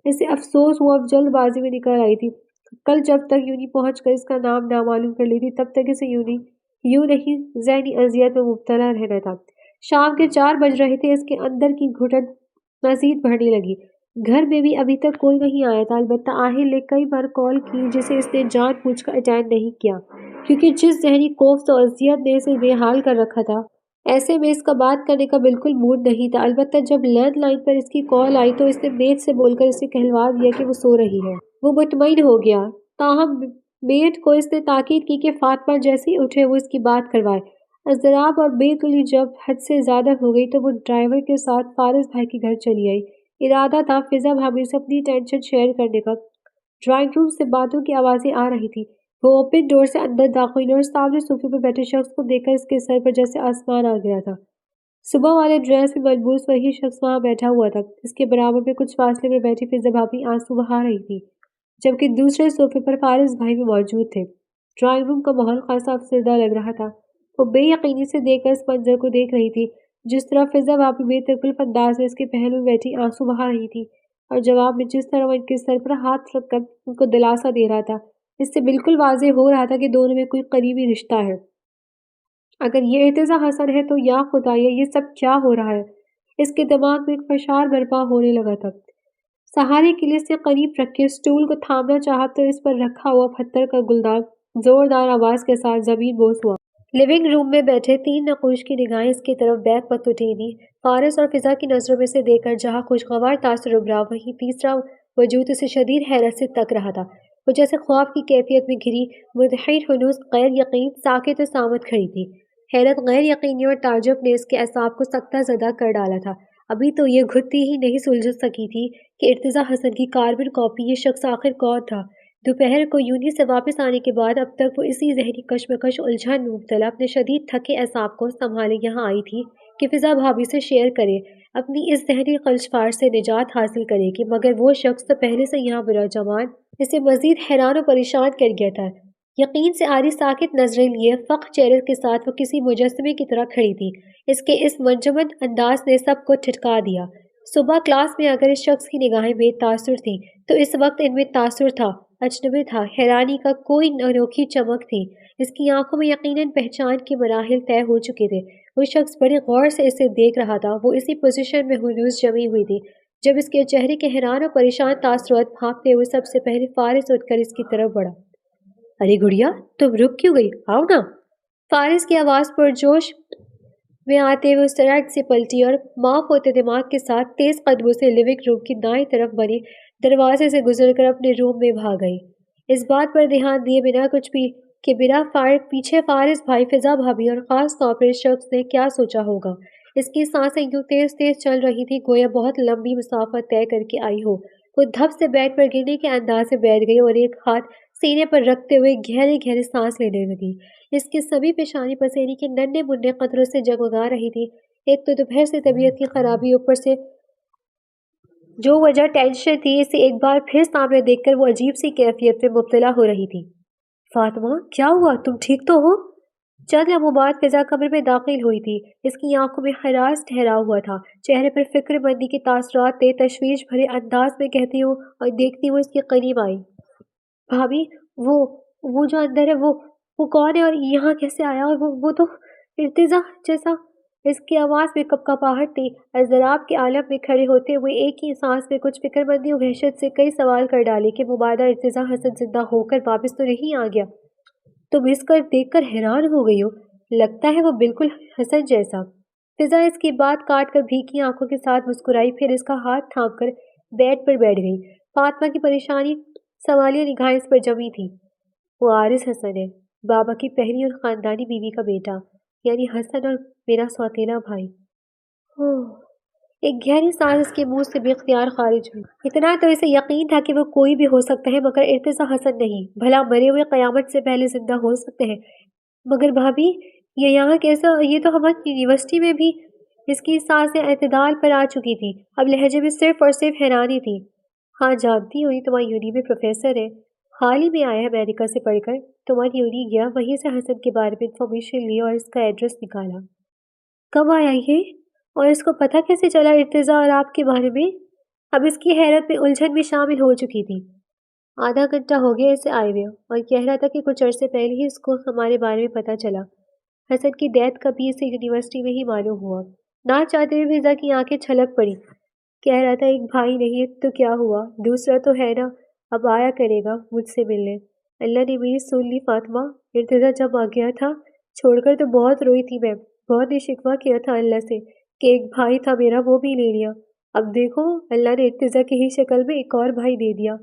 اسے افسوس ہوا اب جلد بازی میں نکل آئی تھی۔ کل جب تک یونی پہنچ کر اس کا نام نہ معلوم کر لیتی تب تک اسے یوں نہیں ذہنی اذیت میں مبتلا رہنا تھا۔ شام کے 4 بج رہے تھے۔ اس کے اندر کی گھٹن مزید بڑھنے لگی۔ گھر میں بھی ابھی تک کوئی نہیں آیا تھا، البتہ آہل نے کئی بار کال کی جسے اس نے جان بوجھ کر اٹینڈ نہیں کیا کیونکہ جس ذہنی کوفت و اذیت نے اسے بے حال کر رکھا تھا، ایسے میں اس کا بات کرنے کا بالکل موڈ نہیں تھا۔ البتہ جب لینڈ لائن پر اس کی کال آئی تو اس نے میٹ سے بول کر اسے کہلوا دیا کہ وہ سو رہی ہے۔ وہ مطمئن ہو گیا، تاہم میٹ کو اس نے تاکید کی کہ فاطمہ جیسے ہی اٹھے وہ اس کی بات کروائے۔ اضطراب اور بے دلی جب حد سے زیادہ ہو گئی تو وہ ڈرائیور کے ساتھ فارس بھائی کے گھر چلی آئی۔ ارادہ تھا فضا بھابھی سے اپنی ٹینشن شیئر کرنے کا۔ ڈرائنگ روم سے باتوں کی آوازیں آ رہی تھی۔ وہ اوپن ڈور سے اندر داخل ہوئی اور سامنے صوفے پر بیٹھے شخص کو دیکھ کر اس کے سر پر جیسے آسمان آ گیا تھا۔ صبح والے ڈریس میں ملبوس وہی شخص وہاں بیٹھا ہوا تھا۔ اس کے برابر میں کچھ فاصلے پر بیٹھی فضا بھابھی آنسو بہا رہی تھی، جبکہ دوسرے صوفے پر فارس بھائی بھی موجود تھے۔ ڈرائنگ روم کا ماحول خاصا افسردہ لگ رہا تھا۔ وہ بے یقینی سے دیکھ کر اس منظر کو دیکھ رہی تھی، جس طرح فضا بھابھی بے تکلف انداز میں اس کے پہلو میں بیٹھی آنسو بہا رہی تھی اور جواب میں جس طرح وہ ان کے سر پر ہاتھ رکھ کر ان کو دلاسا دے رہا تھا، اس سے بالکل واضح ہو رہا تھا کہ دونوں میں کوئی قریبی رشتہ ہے۔ اگر یہ ارتضیٰ حسن ہے تو یا خدایا یہ سب کیا ہو رہا ہے؟ اس کے دماغ میں ایک فشار برپا ہونے لگا تھا۔ سہارے کے لیے سے قریب رکھ کے اسٹول کو تھامنا چاہا تو اس پر رکھا ہوا پتھر کا گلدان زوردار آواز کے ساتھ زمین بوس ہوا۔ لیونگ روم میں بیٹھے 3 نقوش کی نگاہیں اس کی طرف بیک وقت اٹھینی، فارس اور فضا کی نظروں میں سے دیکھ کر جہاں خوشگوار تاثر ابھرا وہیں تیسرا وجود اسے شدید حیرت سے تک رہا تھا۔ وہ جیسے خواب کی کیفیت میں گھری، مدحر ہنوز غیر یقین، ساکت و صامت کھڑی تھی۔ حیرت، غیر یقینی اور تعجب نے اس کے اعصاب کو سکتہ زدہ کر ڈالا تھا۔ ابھی تو یہ گھٹتی ہی نہیں سلجھ سکی تھی کہ ارتضیٰ حسن کی کاربن کاپی یہ شخص آخر کون تھا۔ دوپہر کو یونی سے واپس آنے کے بعد اب تک وہ اسی ذہنی کشمکش الجھن میں مبتلا اپنے شدید تھکے اعصاب کو سنبھالے یہاں آئی تھی کہ فضا بھابھی سے شیئر کرے، اپنی اس ذہنی خلچفار سے نجات حاصل کرے گی، مگر وہ شخص تو پہلے سے یہاں براجمان اسے مزید حیران و پریشان کر گیا تھا۔ یقین سے آری ساکت نظریں لیے فخر چہرے کے ساتھ وہ کسی مجسمے کی طرح کھڑی تھی۔ اس کے اس منجمد انداز نے سب کو ٹھٹکا دیا۔ صبح کلاس میں اگر اس شخص کی نگاہیں بے تاثر تھیں تو اس وقت ان میں تاثر تھا، اجنبی تھا، حیرانی کا کوئی انوکھی چمک تھی۔ اس کی آنکھوں میں یقیناً پہچان کے مراحل طے ہو چکے تھے۔ وہ شخص بڑی غور سے اسے دیکھ رہا تھا۔ وہ اسی پوزیشن میں ہنوز جمی ہوئی تھی جب اس کے چہرے کے حیران و پریشان تاثرات بھاگتے ہوئے سب سے پہلے فارس اٹھ کر اس کی طرف بڑھا۔ ارے گڑیا، تم رک کیوں گئی؟ آؤ نا۔ فارس کی آواز پرجوش میں آتے ہوئے سڑک سے پلٹی اور معاف ہوتے دماغ کے ساتھ تیز قدموں سے لیونگ روم کی دائیں طرف بنے دروازے سے گزر کر اپنے روم میں بھاگ گئی، اس بات پر دھیان دیے بنا کچھ بھی کہ بلا فارق پیچھے فارس بھائی، فضا بھابھی اور خاص طور پر اس شخص نے کیا سوچا ہوگا۔ اس کی سانسیں یوں تیز تیز چل رہی تھی گویا بہت لمبی مسافت طے کر کے آئی ہو۔ وہ دھپ سے بیڈ پر گرنے کے انداز سے بیٹھ گئی اور ایک ہاتھ سینے پر رکھتے ہوئے گہرے گہرے سانس لینے لگی۔ اس کی سبھی پیشانی پسینے کے ننھے منھے قطروں سے جگمگا رہی تھی۔ ایک تو دوپہر سے طبیعت کی خرابی، اوپر سے جو وجہ ٹینشن تھی اسے ایک بار پھر سامنے دیکھ کر وہ عجیب سی کیفیت میں مبتلا ہو رہی تھی۔ فاطمہ کیا ہوا؟ تم ٹھیک تو ہو؟ چند لمحوں بعد فضا کمرے میں داخل ہوئی تھی۔ اس کی آنکھوں میں ہراس ٹھہرا ہوا تھا، چہرے پر فکر مندی کے تاثرات تھے۔ تشویش بھرے انداز میں کہتی ہوں اور دیکھتی ہوں اس کے قریب آئی۔ بھابھی وہ وہ جو اندر ہے وہ کون ہے اور یہاں کیسے آیا؟ اور وہ تو ارتضا جیسا۔ اس کی آواز میں کپکپاہٹ تھی۔ اضطراب کے عالم میں کھڑے ہوتے ہوئے ایک ہی سانس میں کچھ فکر مندی اور وحشت سے کئی سوال کر ڈالے کہ مبادہ ارتضا حسن زندہ ہو کر واپس تو نہیں آ گیا؟ تم اس کر دیکھ کر حیران ہو گئی ہو؟ لگتا ہے وہ بالکل حسن جیسا۔ فضا اس کی بات کاٹ کر بھیگی آنکھوں کے ساتھ مسکرائی، پھر اس کا ہاتھ تھام کر بیڈ پر بیٹھ گئی۔ فاطمہ کی پریشانی سوالیہ نگاہیں اس پر جمی تھی۔ وہ عارض حسن ہے، بابا کی پہلی اور خاندانی بیوی کا بیٹا، یعنی حسن، اور میرا سوتیلا بھائی۔ اوہ! ایک گہری سانس اس کے منہ سے بے اختیار خارج ہوئی۔ اتنا تو اسے یقین تھا کہ وہ کوئی بھی ہو سکتا ہے مگر ارتضا حسن نہیں۔ بھلا مرے ہوئے قیامت سے پہلے زندہ ہو سکتے ہیں؟ مگر بھابھی یہ یہاں کیسا؟ یہ تو ہماری یونیورسٹی میں بھی۔ اس کی سانسیں اعتدال پر آ چکی تھی، اب لہجے میں صرف اور صرف حیرانی تھی۔ ہاں جانتی ہوں، یہ تمہاری یونی میں پروفیسر ہے، حال ہی میں آیا ہے امریکہ سے پڑھ کر۔ تمہاری یونی گیا، وہیں سے حسن کے بارے میں انفارمیشن لی اور اس کا ایڈریس نکالا۔ کب آیا یہ؟ اور اس کو پتہ کیسے چلا ارتضا اور آپ کے بارے میں؟ اب اس کی حیرت میں الجھن بھی شامل ہو چکی تھی۔ آدھا گھنٹہ ہو گیا اسے آئے ہوئے، اور کہہ رہا تھا کہ کچھ عرصے پہلے ہی اس کو ہمارے بارے میں پتہ چلا۔ حسن کی ڈیتھ کا بھی اسے یونیورسٹی میں ہی معلوم ہوا۔ نہ چاہتے ہوئے فضا کی آنکھیں چھلک پڑی۔ کہہ رہا تھا ایک بھائی نہیں ہے تو کیا ہوا، دوسرا تو ہے نا، اب آیا کرے گا مجھ سے ملنے۔ اللہ نے میری سن لی فاطمہ، ارتضا جب آ گیا تھا چھوڑ کر تو بہت روئی تھی میں، بہت ہی شکوہ کیا تھا اللہ سے کہ ایک بھائی تھا میرا وہ بھی لے لیا۔ اب دیکھو اللہ نے ارتضا کی ہی شکل میں ایک اور بھائی دے دیا۔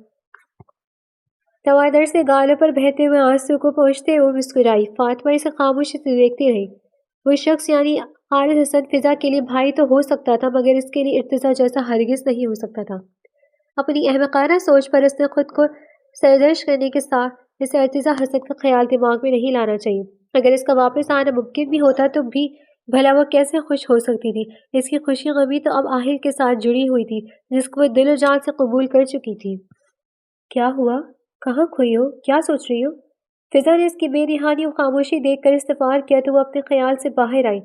توادر سے گالوں پر بہتے ہوئے آنسو کو پہنچتے ہوئے مسکرائی۔ فاطمہ اسے خاموشی سے دیکھتی رہی۔ وہ شخص یعنی عارض حسن فضا کے لیے بھائی تو ہو سکتا تھا مگر اس کے لیے ارتضا جیسا ہرگز نہیں ہو سکتا تھا۔ اپنی احمقانہ سوچ پر اس نے خود کو سرزنش کرنے کے ساتھ اسے ارتضا حسن کا خیال دماغ میں نہیں لانا چاہیے۔ اگر اس کا واپس آنا ممکن بھی ہوتا تو بھی بھلا وہ کیسے خوش ہو سکتی تھی؟ اس کی خوشی غمی تو اب آہل کے ساتھ جڑی ہوئی تھی جس کو وہ دل و جان سے قبول کر چکی تھی۔ کیا ہوا؟ کہاں کھوئی ہو؟ کیا سوچ رہی ہو؟ فضا نے اس کی بے نہانی و خاموشی دیکھ کر استفار کیا تو وہ اپنے خیال سے باہر آئی۔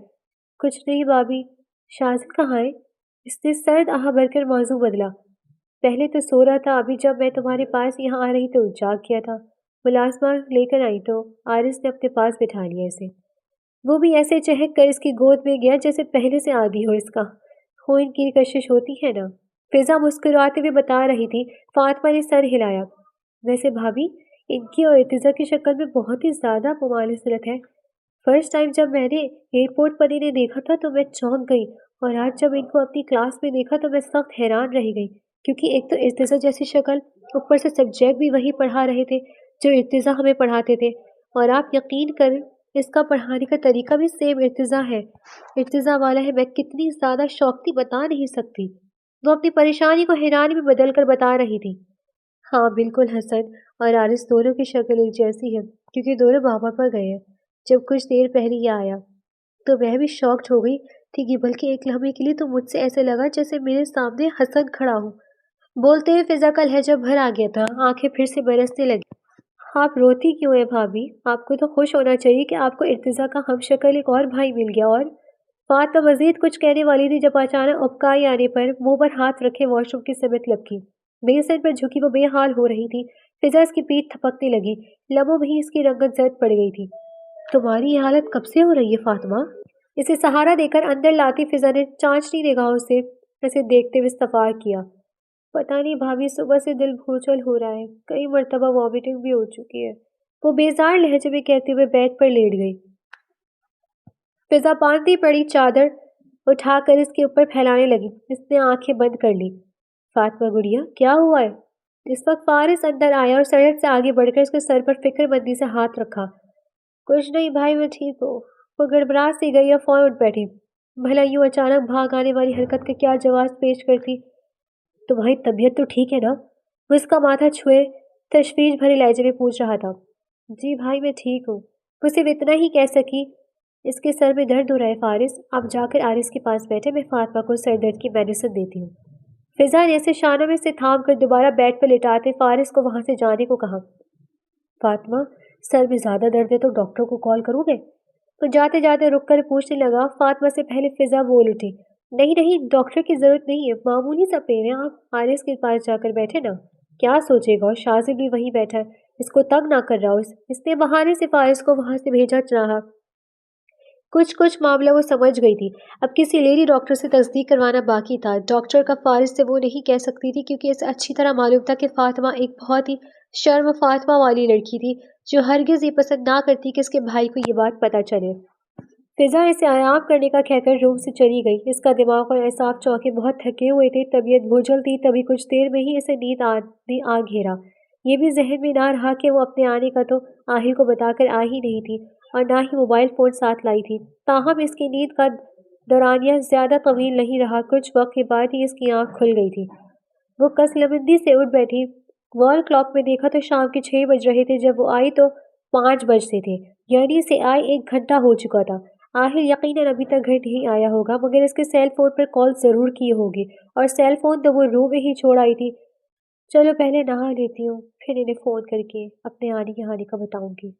کچھ نہیں بابی، شازد کہاں ہے؟ اس نے سرد آہ بھر کر موضوع بدلا۔ پہلے تو سو رہا تھا، ابھی جب میں تمہارے پاس یہاں آ رہی تو جاگ گیا تھا۔ ملازمہ لے کر آئی تو عارض نے اپنے پاس بٹھا لیا اسے۔ وہ بھی ایسے چہک کر اس کی گود میں گیا جیسے پہلے سے عادی ہو اس کا۔ خون کی کشش ہوتی ہے نا، فضا مسکراتے ہوئے بتا رہی تھی۔ فاطمہ نے سر ہلایا۔ ویسے بھابی ان کی اور ارتضا کی شکل میں بہت ہی زیادہ مماثلت ہے۔ فرسٹ ٹائم جب میں نے ایئرپورٹ پر انہیں دیکھا تھا تو میں چونک گئی، اور آج جب ان کو اپنی کلاس میں دیکھا تو میں سخت حیران رہ گئی، کیونکہ ایک تو ارتضا جیسی شکل، اوپر سے سبجیکٹ بھی وہی پڑھا رہے تھے جو ارتضا ہمیں پڑھاتے تھے، اور آپ یقین کریں اس کا پڑھانے کا طریقہ بھی سیم ارتضا ہے، ارتضا والا ہے۔ میں کتنی زیادہ شوق تھی بتا نہیں سکتی۔ وہ اپنی پریشانی کو حیرانی میں بدل کر بتا رہی تھی۔ ہاں بالکل، حسن اور عارض دونوں کی شکل ایک جیسی ہے کیونکہ دونوں بابا پر گئے ہیں۔ جب کچھ دیر پہلے یہ آیا تو میں بھی شاکڈ ہو گئی تھی کہ بلکہ ایک لمحے کے لیے تو مجھ سے ایسے لگا جیسے میرے سامنے حسن کھڑا ہو۔ بولتے ہوئے فضا کا لہجہ بھر آ گیا تھا، آنکھیں پھر سے برسنے لگی۔ آپ روتی کیوں ہیں بھابھی؟ آپ کو تو خوش ہونا چاہیے کہ آپ کو ارتضا کا ہم شکل ایک اور بھائی مل گیا۔ اور فاطمہ مزید کچھ کہنے والی تھی جب اچانک ابکائی آنے پر منہ پر ہاتھ رکھے واش روم کی سمت لپکی۔ بیسن پر جھکی وہ بے حال ہو رہی تھی۔ فضا اس کی پیٹھ تھپکنے لگی، لبوں میں ہی اس کی رنگت زرد پڑ گئی تھی۔ تمہاری یہ حالت کب سے ہو رہی ہے فاطمہ؟ اسے سہارا دے کر اندر لاتی فضا نے چانچنی نگاہوں سے اسے دیکھتے ہوئے استفار کیا۔ پتہ نہیں بھابھی، صبح سے دل بھوچل ہو رہا ہے، کئی مرتبہ وامٹنگ بھی ہو چکی ہے، وہ بیزار لہجے میں کہتے ہوئے بیڈ پر لیٹ گئی۔ فضا باندھی پڑی چادر اٹھا کر اس کے اوپر پھیلانے لگی۔ اس نے آنکھیں بند کر لی۔ فاطمہ گڑیا کیا ہوا ہے؟ اس وقت فارس اندر آیا اور سڑک سے آگے بڑھ کر اس کے سر پر فکر مندی سے ہاتھ رکھا۔ کچھ نہیں بھائی، میں ٹھیک ہوں۔ وہ گڑبڑا سی گئی اور فوراً اٹھ بیٹھی۔ بھلا یوں اچانک بھاگ آنے والی حرکت کا کیا جواز پیش کرتی؟ تمہاری طبیعت تو ٹھیک ہے نا؟ وہ اس کا ماتھا چھوئے تشویش بھرے لہجے میں پوچھ رہا تھا۔ جی بھائی میں ٹھیک ہوں، وہ صرف اتنا ہی کہہ سکی۔ اس کے سر میں درد ہو رہا ہے فارس، آپ جا کر عارض کے پاس بیٹھے، میں فاطمہ کو سر درد کی میڈیسن دیتی ہوں۔ فضا نے اسے شانوں میں سے تھام کر دوبارہ بیڈ پر لٹاتے فارس کو وہاں سے جانے کو کہا۔ فاطمہ، سر میں زیادہ درد ہے تو ڈاکٹر کو کال کروں گے؟ تو جاتے جاتے رک کر پوچھنے لگا۔ فاطمہ سے پہلے فضا بول اٹھی، نہیں نہیں، ڈاکٹر کی ضرورت نہیں ہے، معمولی سا پین ہے، آپ حارث کے پاس جا کر بیٹھے نا، کیا سوچے گا؟ اور شازم بھی وہیں بیٹھا ہے، اس کو تنگ نہ کر رہا ہو۔ اس نے بہانے سے فارس کو وہاں سے بھیجا چاہا۔ کچھ معاملہ وہ سمجھ گئی تھی، اب کسی لیڈی ڈاکٹر سے تصدیق کروانا باقی تھا۔ ڈاکٹر کا فارس سے وہ نہیں کہہ سکتی تھی کیونکہ اسے اچھی طرح معلوم تھا کہ فاطمہ ایک بہت ہی شرم فاطمہ والی لڑکی تھی جو ہرگز یہ پسند نہ کرتی کہ اس کے بھائی کو یہ بات پتہ چلے۔ فضا اسے آرام کرنے کا کہہ کر روم سے چلی گئی۔ اس کا دماغ اور اعصاب چونکہ بہت تھکے ہوئے تھے، طبیعت بھوچل تھی، تبھی کچھ دیر میں ہی اسے نیند نے آ گھیرا۔ یہ بھی ذہن میں نہ رہا کہ وہ اپنے آنے کا تو آہل کو بتا کر آ ہی نہیں تھی اور نہ ہی موبائل فون ساتھ لائی تھی۔ تاہم اس کی نیند کا دورانیہ زیادہ طویل نہیں رہا، کچھ وقت کے بعد ہی اس کی آنکھ کھل گئی تھی۔ وہ کسلمندی سے اٹھ بیٹھی، وال کلاک میں دیکھا تو شام کے 6 بج رہے تھے، جب وہ آئی تو 5 بجتے تھے، یعنی اسے آئے 1 گھنٹہ ہو چکا تھا۔ آہل یقیناً ابھی تک گھر نہیں آیا ہوگا، مگر اس کے سیل فون پر کال ضرور کی ہوگی، اور سیل فون تو وہ روم میں ہی چھوڑ آئی تھی۔ چلو پہلے نہا لیتی ہوں، پھر انہیں فون کر کے اپنے آنے کہانی کا بتاؤں گی۔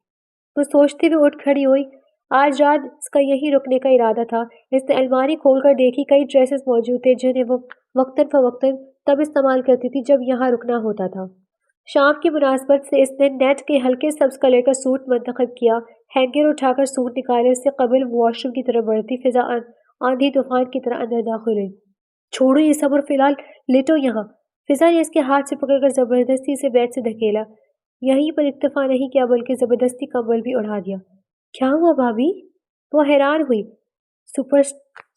وہ سوچتے ہوئے اٹھ کھڑی ہوئی۔ آج رات اس کا یہیں رکنے کا ارادہ تھا۔ اس نے الماری کھول کر دیکھی، کئی ڈریسز موجود تھے جنہیں وہ وقتاً فوقتاً تب استعمال کرتی تھی جب یہاں رکنا ہوتا تھا۔ شام کی مناسبت سے اس نے نیٹ کے ہلکے سبز کلر کا سوٹ منتخب کیا۔ ہینگر اٹھا کر سوٹ نکالے، اس سے قبل واش روم کی طرف بڑھتی فضا آندھی طوفان کی طرح اندر داخل ہوئی۔ چھوڑو یہ سب اور فی الحال لیٹو یہاں۔ فضا نے اس کے ہاتھ سے پکڑ کر زبردستی سے بیڈ سے دھکیلا، یہیں پر اکتفا نہیں کیا بلکہ زبردستی کمبل بھی اڑا دیا۔ کیا ہوا بھابھی؟ وہ حیران ہوئی۔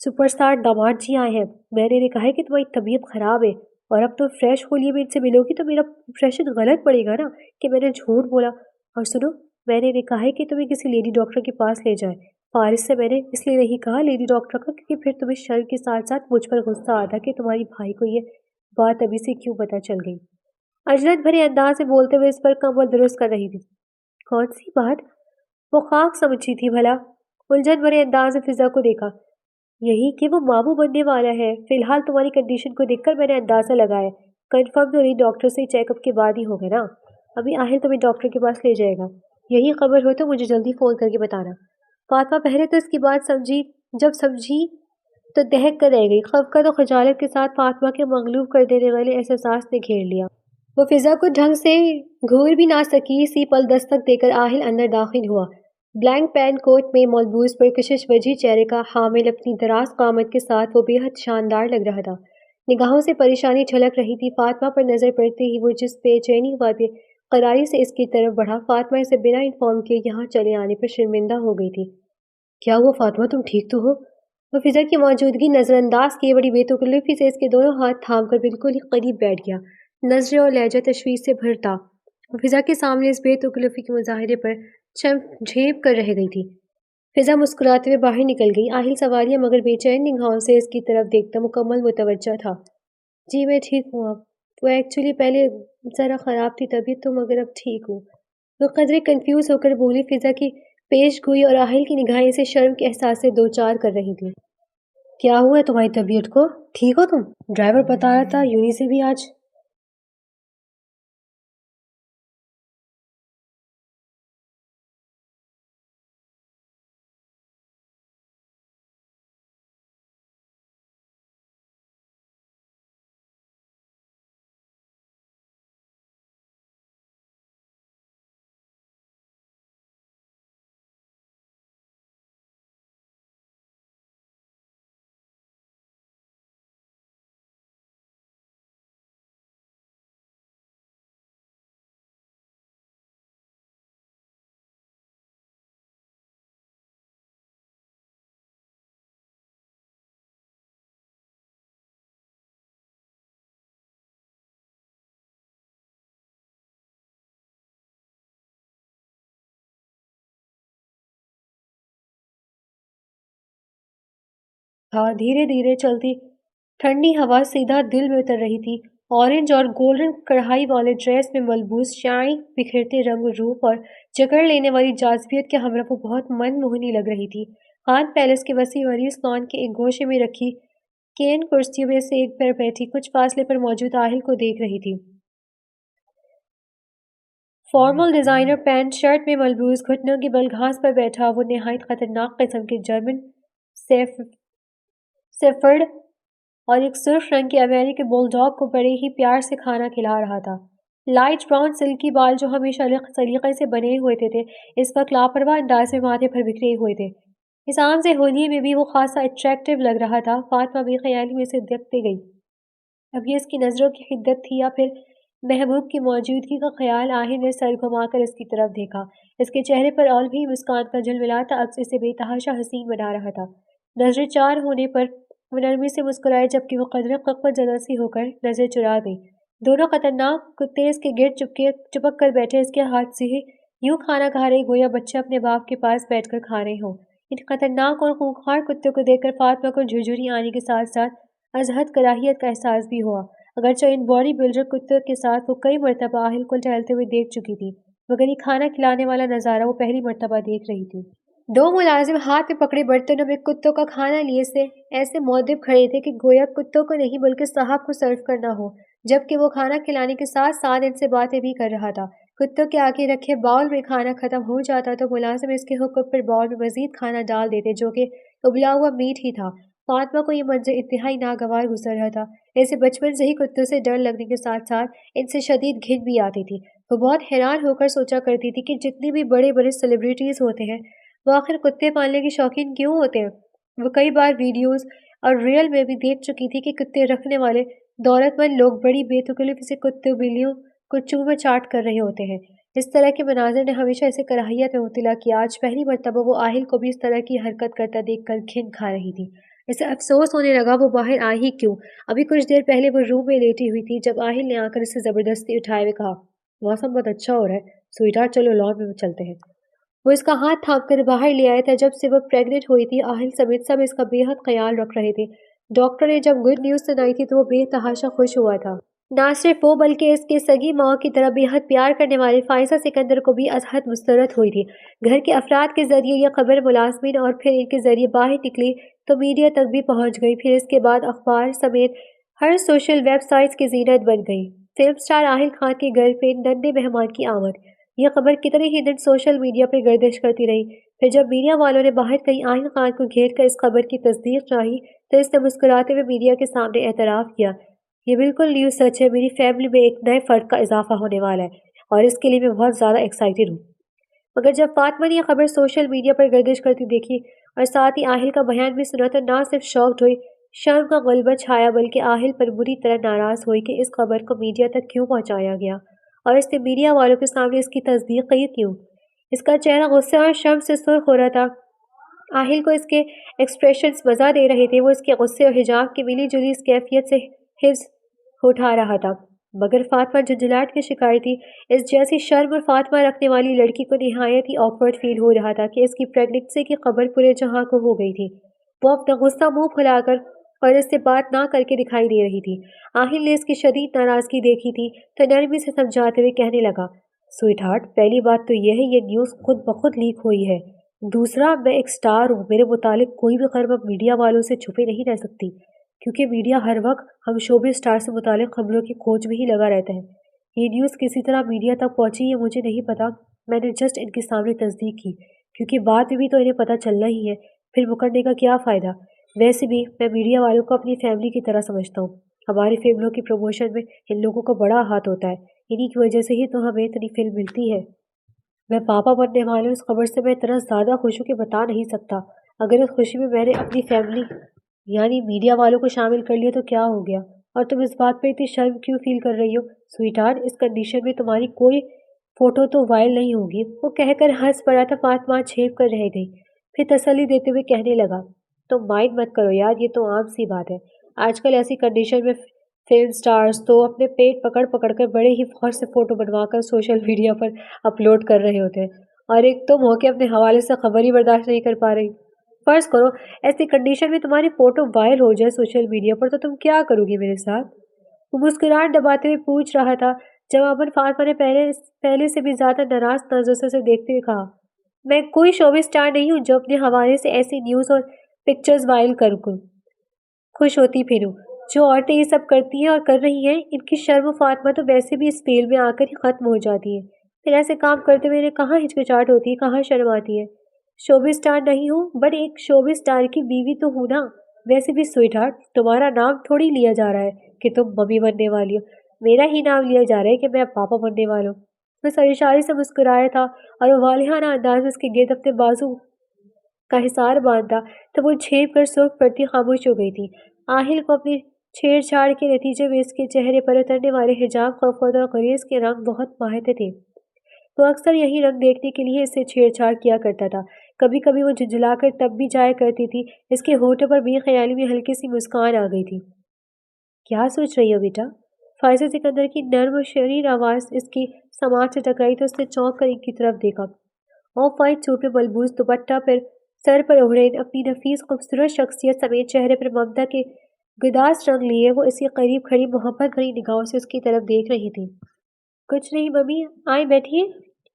سپر اسٹار داماد جی آئے ہیں، میں نے انہیں کہا ہے کہ تمہاری طبیعت خراب ہے اور اب تم فریش ہو لیے میں ان سے ملو گی تو میرا امپریشن غلط پڑے گا نا کہ میں نے جھوٹ بولا۔ اور سنو، میں نے انہیں کہا ہے کہ تمہیں کسی لیڈی ڈاکٹر کے پاس لے جائے۔ فارس سے میں نے اس لیے نہیں کہا لیڈی ڈاکٹر کا کیونکہ پھر تمہیں شرم کے ساتھ ساتھ مجھ پر غصہ آتا کہ تمہاری بھائی کو یہ بات ابھی سے کیوں پتہ چل گئی۔ عجلت بھرے انداز میں بولتے ہوئے اس پر کمبل درست کر رہی تھی۔ کون سی بات؟ وہ خاک سمجھی تھی بھلا؟ الجھن بھرے انداز میں فضا کو دیکھا۔ یہی کہ وہ ماموں بننے والا ہے۔ فی الحال تمہاری کنڈیشن کو دیکھ کر میں نے اندازہ لگایا، کنفرم تو نہیں، ڈاکٹر سے چیک اپ کے بعد ہی ہوگا نا۔ ابھی آہل تمہیں ڈاکٹر کے پاس لے جائے گا، یہی خبر ہو تو مجھے جلدی فون کر کے بتانا۔ فاطمہ پہلے تو اس کی بات سمجھی، جب سمجھی تو دہک کر رہ گئی۔ خفقت و خجالت کے ساتھ فاطمہ کے مغلوب کر دینے والے احساسات نے گھیر لیا۔ وہ فضا کو ڈھنگ سے گھور بھی نہ سکی، اسی پل دستک دے کر آہل اندر داخل ہوا۔ بلینک پین کوٹ میں ملبوس پرکشش وجہ چہرے کا حامل اپنی دراز قامت کے ساتھ وہ بے حد شاندار لگ رہا تھا۔ نگاہوں سے پریشانی جھلک رہی تھی۔ فاطمہ پر نظر پڑتے ہی وہ جس بے چینی و بے قراری سے اس کی طرف بڑھا، فاطمہ اسے بنا انفارم کیے یہاں چلے آنے پر شرمندہ ہو گئی تھی۔ کیا ہوا فاطمہ، تم ٹھیک تو ہو؟ وہ فضا کی موجودگی نظر انداز کیے بڑی بے تکلفی سے اس کے دونوں ہاتھ تھام کر بالکل ہی قریب بیٹھ گیا، نظریں اور لہجہ تشویش سے بھرتا۔ وہ فضا کے سامنے اس بے تکلفی کے مظاہرے پر جھیپ کر رہ گئی تھی۔ فضا مسکراتے ہوئے باہر نکل گئی۔ آہل سوالیہ مگر بے چین نگاہوں سے اس کی طرف دیکھتا مکمل متوجہ تھا۔ جی میں ٹھیک ہوں اب، وہ ایکچولی پہلے ذرا خراب تھی طبیعت تو، مگر اب ٹھیک ہوں۔ وہ قدرے کنفیوز ہو کر بولی۔ فضا کی پیش گوئی اور آہل کی نگاہیں اسے شرم کے احساس سے دوچار کر رہی تھیں۔ کیا ہوا ہے تمہاری طبیعت کو؟ ٹھیک ہو تم؟ ڈرائیور بتا رہا تھا یونی سے بھی آج تھا؟ دھیرے دھیرے چلتی ٹھنڈی ہوا سیدھا دل میں اتر رہی تھی۔ اورنج اور گولڈن کڑھائی والے ڈریس میں ملبوس شائیں بکھرتے رنگ و روپ اور جکڑ لینے والی جاذبیت کے ہمراہ وہ بہت من موہنی لگ رہی تھی۔ خان پیلس کے وسیع و عریض لان کے ایک گوشے میں رکھی کین کرسیوں میں سے ایک پر بیٹھی کچھ فاصلے پر موجود آہل کو دیکھ رہی تھی۔ فارمل ڈیزائنر پینٹ شرٹ میں ملبوس، گھٹنوں کی بل گھاس پر بیٹھا، وہ نہایت خطرناک قسم کے جرمن سیفرڈ اور ایک سرخ رنگ کے امریکی بل ڈاگ کو بڑے ہی پیار سے کھانا کھلا رہا تھا۔ لائٹ براؤن سلکی بال جو ہمیشہ سلیقے سے بنے ہوئے تھے اس وقت لاپرواہ انداز میں ماتھے پر بکھرے ہوئے تھے۔ اس عام سے ہولیے میں بھی وہ خاصا اٹریکٹیو لگ رہا تھا۔ فاطمہ بے خیالی میں اسے دیکھتے گئی۔ اب یہ اس کی نظروں کی حدت تھی یا پھر محبوب کی موجودگی کا خیال؟ آہن نے سر گھما کر اس کی طرف دیکھا۔ اس کے چہرے پر اور بھی مسکان کا جھلملاتا عکس اسے بے تحاشا حسین بنا رہا تھا۔ نظریں چار ہونے پر وہ نرمی سے مسکرائے جبکہ وہ قدرے قوت زدہ سی ہو کر نظر چرا گئی۔ دونوں خطرناک کتے اس کے گرد چپک کر بیٹھے، اس کے ہاتھ سے یوں کھانا کھا رہے گویا بچے اپنے باپ کے پاس بیٹھ کر کھا رہے ہوں۔ ان خطرناک اور خونخوار کتوں کو دیکھ کر فاطمہ کو جھرجھری آنے کے ساتھ ساتھ ازحد کراہیت کا احساس بھی ہوا۔ اگرچہ ان باڈی بلڈر کتوں کے ساتھ وہ کئی مرتبہ آہل کو ٹہلتے ہوئے دیکھ چکی تھی، مگر یہ کھانا کھلانے والا نظارہ وہ پہلی مرتبہ دیکھ رہی تھی۔ دو ملازم ہاتھ میں پکڑے برتنوں میں کتوں کا کھانا لیے سے ایسے مؤدب کھڑے تھے کہ گویا کتوں کو نہیں بلکہ صاحب کو سرو کرنا ہو، جبکہ وہ کھانا کھلانے کے ساتھ ساتھ ان سے باتیں بھی کر رہا تھا۔ کتوں کے آگے رکھے باؤل میں کھانا ختم ہو جاتا تو ملازم اس کے حکم پر باؤل میں مزید کھانا ڈال دیتے جو کہ ابلا ہوا میٹ ہی تھا۔ فاطمہ کو یہ منظر انتہائی ناگوار گزر رہا تھا۔ اسے بچپن سے ہی کتوں سے ڈر لگنے کے ساتھ ساتھ ان سے شدید گھن بھی آتی تھی۔ وہ بہت حیران ہو کر سوچا کرتی تھی کہ جتنے بھی بڑے بڑے سیلیبریٹیز ہوتے ہیں وہ آخر کتے پالنے کے شوقین کیوں ہوتے ہیں؟ وہ کئی بار ویڈیوز اور ریل میں بھی دیکھ چکی تھی کہ کتے رکھنے والے دولت مند لوگ بڑی بے تکلف سے کتے بلیوں کو چوما چاٹ کر رہے ہوتے ہیں۔ اس طرح کے مناظر نے ہمیشہ اسے کراہیت میں مبتلا کیا۔ آج پہلی مرتبہ وہ آہل کو بھی اس طرح کی حرکت کرتا دیکھ کر گھن کھا رہی تھی۔ اسے افسوس ہونے لگا وہ باہر آئی ہی کیوں۔ ابھی کچھ دیر پہلے وہ روم میں لیٹی ہوئی تھی جب آہل نے آ کر اسے زبردستی اٹھائے ہوئے کہا، موسم بہت اچھا ہو رہا ہے سویٹ ہارٹ، چلو لان میں چلتے ہیں۔ وہ اس کا ہاتھ تھام کر باہر لے آیا تھا۔ جب سے وہ پریگننٹ ہوئی تھی آہل سمیت سب اس کا بے حد خیال رکھ رہے تھے۔ ڈاکٹر نے جب گڈ نیوز سنائی تھی تو وہ بے تحاشا خوش ہوا تھا۔ نہ صرف وہ بلکہ اس کے سگی ماں کی طرح بے حد پیار کرنے والی فائزہ سکندر کو بھی ازحد مسرت ہوئی تھی۔ گھر کے افراد کے ذریعے یہ خبر ملازمین اور پھر ان کے ذریعے باہر نکلی تو میڈیا تک بھی پہنچ گئی۔ پھر اس کے بعد اخبار سمیت ہر سوشل ویب سائٹس کی زینت بن گئی۔ فلم سٹار آہل خان کے گھر پہ ننھے مہمان کی آمد، یہ خبر کتنے ہی دن سوشل میڈیا پر گردش کرتی رہی۔ پھر جب میڈیا والوں نے باہر کہیں آہل خان کو گھیر کر اس خبر کی تصدیق چاہی تو اس نے مسکراتے ہوئے میڈیا کے سامنے اعتراف کیا، یہ بالکل نیوز سچ ہے، میری فیملی میں ایک نئے فرد کا اضافہ ہونے والا ہے اور اس کے لیے میں بہت زیادہ ایکسائٹڈ ہوں۔ مگر جب فاطمہ نے یہ خبر سوشل میڈیا پر گردش کرتی دیکھی اور ساتھ ہی آہل کا بیان بھی سنا تو نہ صرف شاکڈ ہوئی، شرم کا غلبہ چھایا، بلکہ آہل پر بری طرح ناراض ہوئی کہ اس خبر کو میڈیا تک کیوں پہنچایا گیا اور اس نے میڈیا والوں کے سامنے اس کی تصدیق کی کیوں۔ اس کا چہرہ غصے اور شرم سے سرخ ہو رہا تھا۔ آہل کو اس کے ایکسپریشنز مزہ دے رہے تھے۔ وہ اس کے غصے اور حجاب کی ملی جلی اس کیفیت سے حفظ اٹھا رہا تھا، مگر فاطمہ جھنجھلاہٹ کی شکار تھی۔ اس جیسی شرم اور فاطمہ رکھنے والی لڑکی کو نہایت ہی آکورڈ فیل ہو رہا تھا کہ اس کی پریگننسی کی خبر پورے جہاں کو ہو گئی تھی۔ وہ اپنا غصہ منہ پھلا کر اور اس سے بات نہ کر کے دکھائی دے رہی تھی۔ آہل نے اس کی شدید ناراضگی دیکھی تھی تو نرمی سے سمجھاتے ہوئے کہنے لگا، سویٹ ہارٹ، پہلی بات تو یہ ہے یہ نیوز خود بخود لیک ہوئی ہے۔ دوسرا، میں ایک سٹار ہوں، میرے متعلق کوئی بھی خبر میڈیا والوں سے چھپے نہیں رہ سکتی، کیونکہ میڈیا ہر وقت ہم شوبز سٹار سے متعلق خبروں کی کھوج میں ہی لگا رہتا ہے۔ یہ نیوز کسی طرح میڈیا تک پہنچی یہ مجھے نہیں پتا، میں نے جسٹ ان کے سامنے تصدیق کی، کیونکہ بعد میں بھی تو انہیں پتہ چلنا ہی ہے، پھر مکرنے کا کیا فائدہ۔ ویسے بھی میں میڈیا والوں کو اپنی فیملی کی طرح سمجھتا ہوں، ہماری فلموں کی پروموشن میں ان لوگوں کا بڑا ہاتھ ہوتا ہے، انہی کی وجہ سے ہی تو ہمیں اتنی فلم ملتی ہے۔ میں پاپا بننے والے اس خبر سے میں اتنا زیادہ خوش ہوں کہ بتا نہیں سکتا۔ اگر اس خوشی میں میں نے اپنی فیملی یعنی میڈیا والوں کو شامل کر لیا تو کیا ہو گیا؟ اور تم اس بات پر اتنی شرم کیوں فیل کر رہی ہو؟ سویٹ ہارٹ، اس کنڈیشن میں تمہاری کوئی فوٹو تو وائرل نہیں ہوگی۔ وہ کہہ کر ہنس پڑا تھا۔ فاطمہ چھیپ کر رہ گئی، پھر تسلی دیتے ہوئے کہنے لگا، تم مائنڈ مت کرو یار، یہ تو عام سی بات ہے۔ آج کل ایسی کنڈیشن میں فلم سٹارز تو اپنے پیٹ پکڑ پکڑ کر بڑے ہی فخر سے فوٹو بنوا کر سوشل میڈیا پر اپلوڈ کر رہے ہوتے ہیں، اور ایک تم ہو کے اپنے حوالے سے خبر ہی برداشت نہیں کر پا رہی۔ فرض کرو ایسی کنڈیشن میں تمہاری فوٹو وائرل ہو جائے سوشل میڈیا پر تو تم کیا کرو گی میرے ساتھ؟ وہ مسکراہٹ دباتے ہوئے پوچھ رہا تھا۔ جواباً فاطمہ نے پہلے سے بھی زیادہ ناراض نظر سے اسے دیکھتے ہوئے کہا، میں کوئی شوبز سٹار نہیں ہوں جو اپنے حوالے سے ایسی نیوز اور پکچرز وائرل کروں۔ خوش ہوتی پھروں۔ جو عورتیں یہ سب کرتی ہیں اور کر رہی ہیں، ان کی شرم و فاطمہ تو ویسے بھی اس فیل میں آ کر ہی ختم ہو جاتی ہے۔ پھر ایسے کام کرتے ہوئے انہیں کہاں ہچکچاہٹ ہوتی ہے، کہاں شرم آتی ہے؟ شوبی اسٹار نہیں ہوں، بٹ ایک شوبی اسٹار کی بیوی تو ہوں نا۔ ویسے بھی سویٹ ہارٹ، تمہارا نام تھوڑی لیا جا رہا ہے کہ تم ممی بننے والی ہو، میرا ہی نام لیا جا رہا ہے کہ میں پاپا بننے والا ہوں۔ میں سر اشارے سے مسکرایا تھا اور وہ والہانہ انداز میں اس کے گرد اپنے بازو کا حصار باندھا تو وہ جھیپ کر سرخ پڑتی خاموش ہو گئی تھی۔ آہل کو اپنی چھیڑ چھاڑ کے نتیجے میں اس کے چہرے پر اترنے والے حجاب، خفت اور غریض کے رنگ بہت ماہتے تھے۔ وہ اکثر یہی رنگ دیکھنے کے لیے اس سے چھیڑ چھاڑ کیا کرتا تھا۔ کبھی کبھی وہ جھنجھلا کر تب بھی جایا کرتی تھی۔ اس کے ہونٹوں پر بے خیالی میں ہلکی سی مسکان آ گئی تھی۔ کیا سوچ رہی ہو بیٹا؟ فائزہ سکندر کی نرم و شریر آواز اس کی سماعت سے ٹکرائی تو اس نے چونک کر ان کی طرف دیکھا۔ آف وائٹ سوٹ میں ملبوس دوپٹہ پر سر پر اوڑھے اپنی نفیس خوبصورت شخصیت سمیت چہرے پر ممتا کے گداز رنگ لیے وہ اس کے قریب کھڑی محبت بھری نگاہوں سے اس کی طرف دیکھ رہی تھی۔ کچھ نہیں ممی، آئیں بیٹھیے۔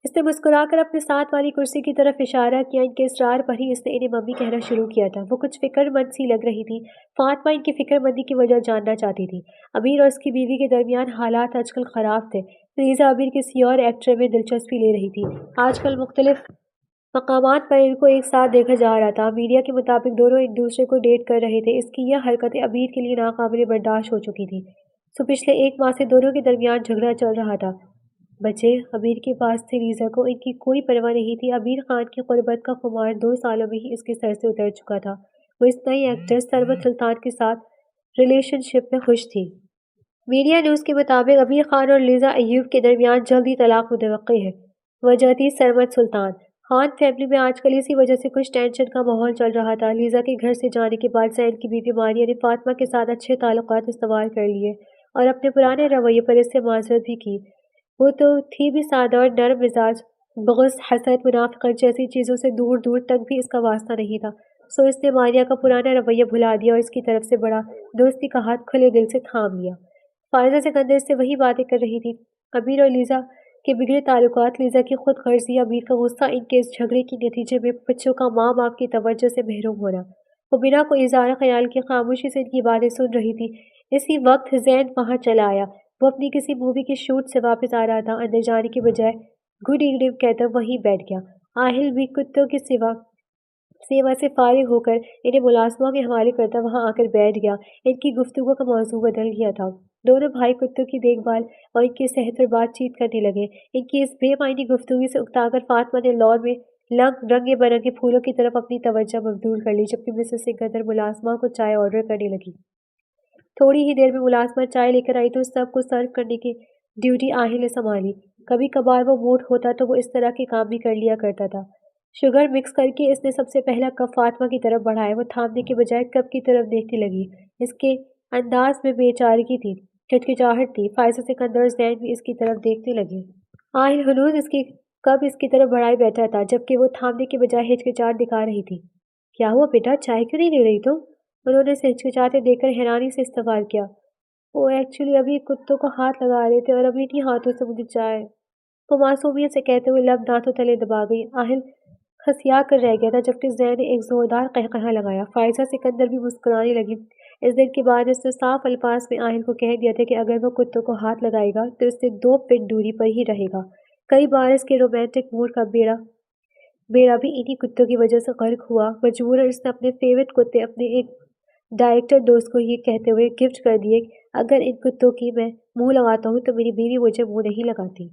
اس نے مسکرا کر اپنے ساتھ والی کرسی کی طرف اشارہ کیا۔ ان کے اصرار پر ہی اس نے انہیں ممی کہنا شروع کیا تھا۔ وہ کچھ فکر مند سی لگ رہی تھی۔ فاطمہ ان کی فکر مندی کی وجہ جاننا چاہتی تھی۔ امیر اور اس کی بیوی کے درمیان حالات آج کل خراب تھے۔ لیزا امیر کسی اور ایکٹر میں دلچسپی لے رہی تھی۔ آج کل مختلف مقامات پر ان کو ایک ساتھ دیکھا جا رہا تھا۔ میڈیا کے مطابق دونوں ایک دوسرے کو ڈیٹ کر رہے تھے۔ اس کی یہ حرکتیں امیر کے لیے ناقابل برداشت ہو چکی تھی۔ پچھلے ایک ماہ سے دونوں کے درمیان جھگڑا چل رہا تھا۔ بچے امیر کے پاس تھے، لیزا کو ان کی کوئی پرواہ نہیں تھی۔ امیر خان کی قربت کا خمار 2 سالوں میں ہی اس کے سر سے اتر چکا تھا۔ وہ اس نئی ایکٹریس ثروت سلطان کے ساتھ ریلیشن شپ میں خوش تھی۔ میڈیا نیوز کے مطابق امیر خان اور لیزا ایوب کے درمیان جلدی طلاق متوقع ہے۔ وجہ تھی ثروت سلطان۔ خان فیملی میں آج کل اسی وجہ سے کچھ ٹینشن کا ماحول چل رہا تھا۔ لیزا کے گھر سے جانے کے بعد زین کی بیوی ماریہ نے فاطمہ کے ساتھ اچھے تعلقات استوار کر لیے اور اپنے پرانے رویے پر اس سے معذرت بھی کی۔ وہ تو تھی بھی سادہ اور نرم مزاج، بغض، حسد، منافقت جیسی چیزوں سے دور دور تک بھی اس کا واسطہ نہیں تھا۔ سو اس نے ماریہ کا پرانا رویہ بھلا دیا اور اس کی طرف سے بڑا دوستی کا ہاتھ کھلے دل سے تھام لیا۔ فائزہ سکندر سے وہی باتیں کر رہی تھی۔ امیر اور لیزا کے بگڑے تعلقات، لیزا کی خود غرضی، امیر کا غصہ، ان کے اس جھگڑے کے نتیجے میں بچوں کا ماں باپ کی توجہ سے محروم ہونا۔ وہ بنا کوئی اظہار خیال کے خاموشی سے ان کی باتیں سن رہی تھی۔ اسی وقت زین وہاں چلا آیا۔ وہ اپنی کسی مووی کے شوٹ سے واپس آ رہا تھا۔ اندر جانے کے بجائے گڈ ایوننگ کہتا وہیں بیٹھ گیا۔ آہل بھی کتوں کی سیوا سے فارغ ہو کر انہیں ملازموں کے حوالے کرتا وہاں آ کر بیٹھ گیا۔ ان کی گفتگو کا موضوع بدل گیا تھا۔ دونوں بھائی کتوں کی دیکھ بھال اور ان کی صحت پر بات چیت کرنے لگے۔ ان کی اس بے معنی گفتگو سے اکتا کر فاطمہ نے لان میں رنگے برنگے پھولوں کی طرف اپنی توجہ مبذول کر لی، جبکہ مسز سکندر ملازمہ کو چائے آرڈر کرنے لگی۔ تھوڑی ہی دیر میں ملازمہ چائے لے کر آئی تو سب کو سرو کرنے کی ڈیوٹی آہل نے سنبھالی۔ کبھی کبھار وہ موڈ ہوتا تو وہ اس طرح کے کام بھی کر لیا کرتا تھا۔ شوگر مکس کر کے اس نے سب سے پہلا کپ فاطمہ کی طرف بڑھایا۔ وہ تھامنے کے بجائے کپ کی طرف دیکھنے لگی۔ اس کے انداز میں بے چارگی تھی، ہچکچاہٹ تھی۔ فائزہ سکندر اور زین بھی اس کی طرف دیکھنے لگے۔ آہل ہنوز اس کی کپ اس کی طرف بڑھائے بیٹھا تھا، جبکہ وہ تھامنے کے بجائے ہچکچاہٹ دکھا رہی تھی۔ کیا ہوا بیٹا، چائے کیوں نہیں لے رہی تم؟ انہوں نے اسے ہچکچاتے دیکھ کر حیرانی سے استفسار کیا۔ وہ ایکچولی ابھی کتوں کو ہاتھ لگا رہے تھے اور ابھی انہیں ہاتھوں سے مجھے چائے، وہ معصومیت سے کہتے ہوئے لب دانتوں تلے دبا گئی۔ آہل کھسیا کر رہ گیا تھا، جبکہ زین نے ایک زوردار قہقہہ لگایا۔ فائزہ سکندر بھی مسکرانے لگی۔ اس دن کے بعد اس نے صاف الفاظ میں آہل کو کہہ دیا تھا کہ اگر وہ کتوں کو ہاتھ لگائے گا تو اس سے 2 فٹ دوری پر ہی رہے گا۔ کئی بار اس کے رومانٹک موڈ کا بیڑا بھی انہی کتوں کی وجہ سے غرق ہوا۔ مجبوراً اس نے اپنے فیورٹ کتے اپنے ایک ڈائریکٹر دوست کو یہ کہتے ہوئے گفٹ کر دیے، اگر ان کتوں کی میں منہ لگاتا ہوں تو میری بیوی مجھے منہ نہیں لگاتی۔